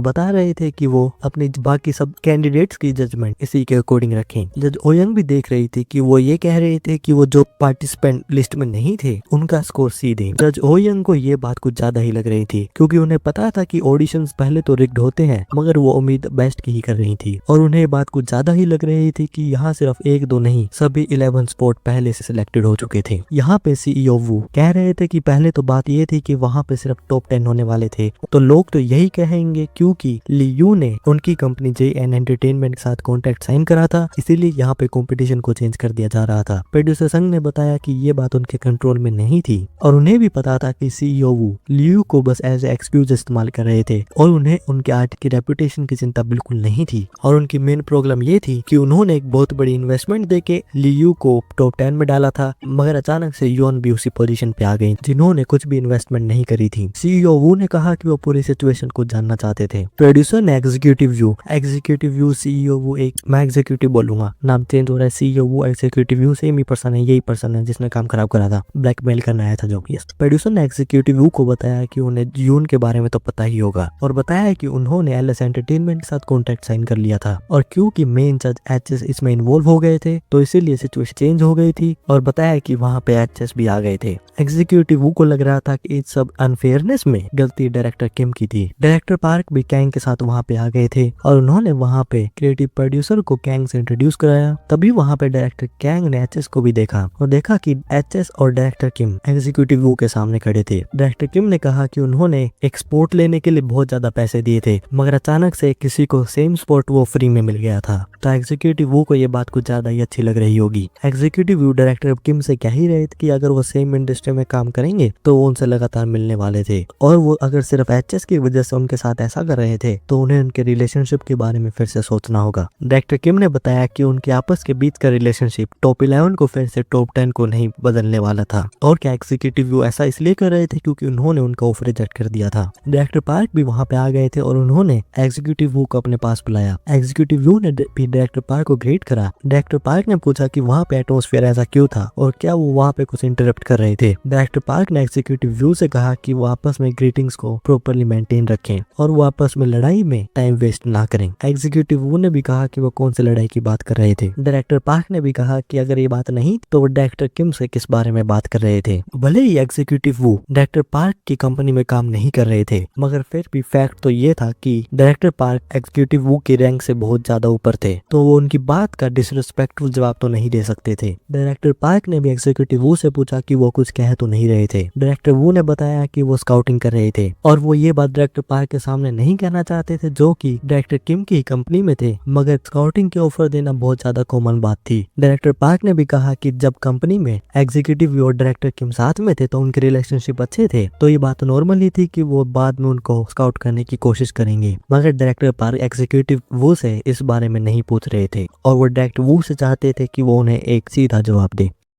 A: बता रहे थे कि वो अपने बाकी सब कैंडिडेट्स की जजमेंट इसी के अकॉर्डिंग रखें। जज ओयंग भी देख रही थी कि वो ये कह रहे थे कि वो जो पार्टिसिपेंट लिस्ट में नहीं थे उनका स्कोर सी दे। जज ओयंग को ये बात कुछ ज्यादा ही लग रही थी क्योंकि उन्हें पता था कि ऑडिशंस पहले तो रिग्ड होते हैं, मगर वो उम्मीद बेस्ट की ही कर रही थी और उन्हें बात कुछ ज्यादा ही लग रही थी कि यहाँ सिर्फ 1-2 नहीं सभी 11 स्पॉट पहले से सिलेक्टेड हो चुके थे। यहाँ पे सीईओ वू कह रहे थे कि पहले तो बात ये थी कि वहाँ पे सिर्फ टॉप 10 होने वाले थे तो लोग तो यही कहेंगे क्योंकि ली यू ने उनकी कंपनी JN एंटरटेनमेंट के साथ कॉन्ट्रैक्ट साइन करा था, इसीलिए यहाँ पे कंपटीशन को चेंज कर दिया जा रहा था। प्रोड्यूसर संघ ने बताया कि ये बात उनके कंट्रोल में नहीं थी और उन्हें भी पता था कि सीईओ वू लियू को बस एज ए एक्सक्यूज इस्तेमाल कर रहे थे और उन्हें उनके आर्ट की रेपुटेशन की चिंता बिल्कुल नहीं थी और उनकी मेन प्रॉब्लम ये थी कि उन्होंने एक बहुत बड़ी इन्वेस्टमेंट देके लियू को टॉप 10 में डाला था, मगर अचानक से योन भी उसी पोजीशन पे आ गई जिन्होंने कुछ भी इन्वेस्टमेंट नहीं करी थी। सीईओ वू ने कहा कि वो पूरी सिचुएशन को जानना चाहते थे। प्रोड्यूसर ने एग्जीक्यूटिव व्यू सीईओ वो एक मैं एग्जीक्यूटिव बोलूंगा, नाम चेंज हो रहा है, सीईओ वो एग्जीक्यूटिव व्यू सेम ही पर्सन है, यही पर्सन है जिसने काम खराब करा था, ब्लैकमेल करना आया था जो कि। प्रोड्यूसर ने एग्जीक्यूटिव व्यू को बताया कि उन्हें यून के बारे में तो पता ही होगा और बताया है कि उन्होंने एलएस एंटरटेनमेंट के साथ कॉन्ट्रैक्ट साइन कर लिया था और क्योंकि मेन जज एचएस इसमें इन्वॉल्व हो गए थे तो इसीलिए सिचुएशन चेंज हो गई थी और बताया कि वहां पे एचएस भी आ गए थे। एग्जीक्यूटिव व्यू को लग रहा था कि इस सब अनफेयरनेस में गलती डायरेक्टर किम की थी। डायरेक्टर पार्क भी कैंग के साथ वहां पे आ गए थे और उन्होंने वहां पे क्रिएटिव प्रोड्यूसर को कैंग से इंट्रोड्यूस कराया। तभी वहां पे डायरेक्टर कैंग ने एचएस को भी देखा और देखा कि एचएस और डायरेक्टर किम एग्जीक्यूटिव व्यू के सामने खड़े थे। डायरेक्टर किम ने कहा कि उन्होंने एक स्पॉट लेने के लिए बहुत ज्यादा पैसे दिए थे मगर अचानक से किसी को सेम स्पॉट वो फ्री में मिल गया था। तो एग्जीक्यूटिव व्यू को ये बात कुछ ज्यादा ही अच्छी लग रही होगी। एग्जीक्यूटिव व्यू डायरेक्टर किम से कह ही रहे थे कि अगर वो सेम इंडस्ट्री में काम करेंगे तो वो उनसे लगातार मिलने वाले थे और वो अगर सिर्फ एचएस की वजह से उनके साथ ऐसा कर रहे थे तो उन्हें उनके रिलेशनशिप के बारे में फिर से सोचना होगा। डायरेक्टर किम ने बताया कि उनके आपस के बीच का रिलेशनशिप टॉप 11 को फिर से टॉप 10 को नहीं बदलने वाला था और क्या एग्जीक्यूटिव व्यू ऐसा इसलिए कर रहे थे क्योंकि उन्होंने उनका ऑफर रिजेक्ट कर दिया था। डायरेक्टर पार्क भी वहां पे आ गए थे और उन्होंने एग्जीक्यूटिव व्यू को अपने पास बुलाया। एग्जीक्यूटिव व्यू ने भी डायरेक्टर पार्क को ग्रीट करा। डायरेक्टर पार्क ने पूछा कि वहां पे एटमॉस्फेयर ऐसा क्यों था और क्या वो वहां पे कुछ इंटरप्ट कर रहे थे। डायरेक्टर पार्क ने एग्जीक्यूटिव व्यू से कहा कि वो आपस में ग्रीटिंग्स को प्रॉपर्ली मेंटेन रखें और वो आपस में लड़ाई में टाइम वेस्ट ना करें। एग्जीक्यूटिव व्यू ने भी कहा कि वो कौन सी लड़ाई की बात कर रहे थे। डायरेक्टर पार्क ने भी कहा कि अगर ये बात नहीं तो वो डायरेक्टर किम से किस बारे में बात कर रहे थे। भले ही एग्जीक्यूटिव व्यू डायरेक्टर पार्क की कंपनी में काम नहीं कर रहे थे मगर फिर भी फैक्ट तो ये था कि डायरेक्टर पार्क एग्जीक्यूटिव व्यू की रैंक से बहुत ज्यादा ऊपर थे तो वो उनकी बात का डिसरिस्पेक्टफुल जवाब तो नहीं दे सकते थे। डायरेक्टर पार्क ने भी एग्जीक्यूटिव व्यू से पूछा कि वो कुछ कह तो नहीं रहे थे। डायरेक्टर व्यू ने बताया कि वो स्काउटिंग कर रहे थे और वो ये बात डायरेक्टर पार्क के सामने नहीं कहना चाहते थे जो कि डायरेक्टर किम की कंपनी में थे मगर स्काउटिंग के ऑफर देना बहुत ज्यादा कॉमन बात थी। डायरेक्टर पार्क ने भी कहा कि जब कंपनी में एग्जीक्यूटिव व्यू और डायरेक्टर किम साथ में थे तो उनके रिलेशनशिप अच्छे थे तो ये बात नॉर्मल ही थी कि वो बाद में उनको स्काउट करने की कोशिश करेंगे मगर डायरेक्टर पार्क एग्जीक्यूटिव व्यू से इस बारे में नहीं पूछ रहे थे और वो डायरेक्टर व्यू से चाहते थे कि वो उन्हें एक सीधा जवाब दे।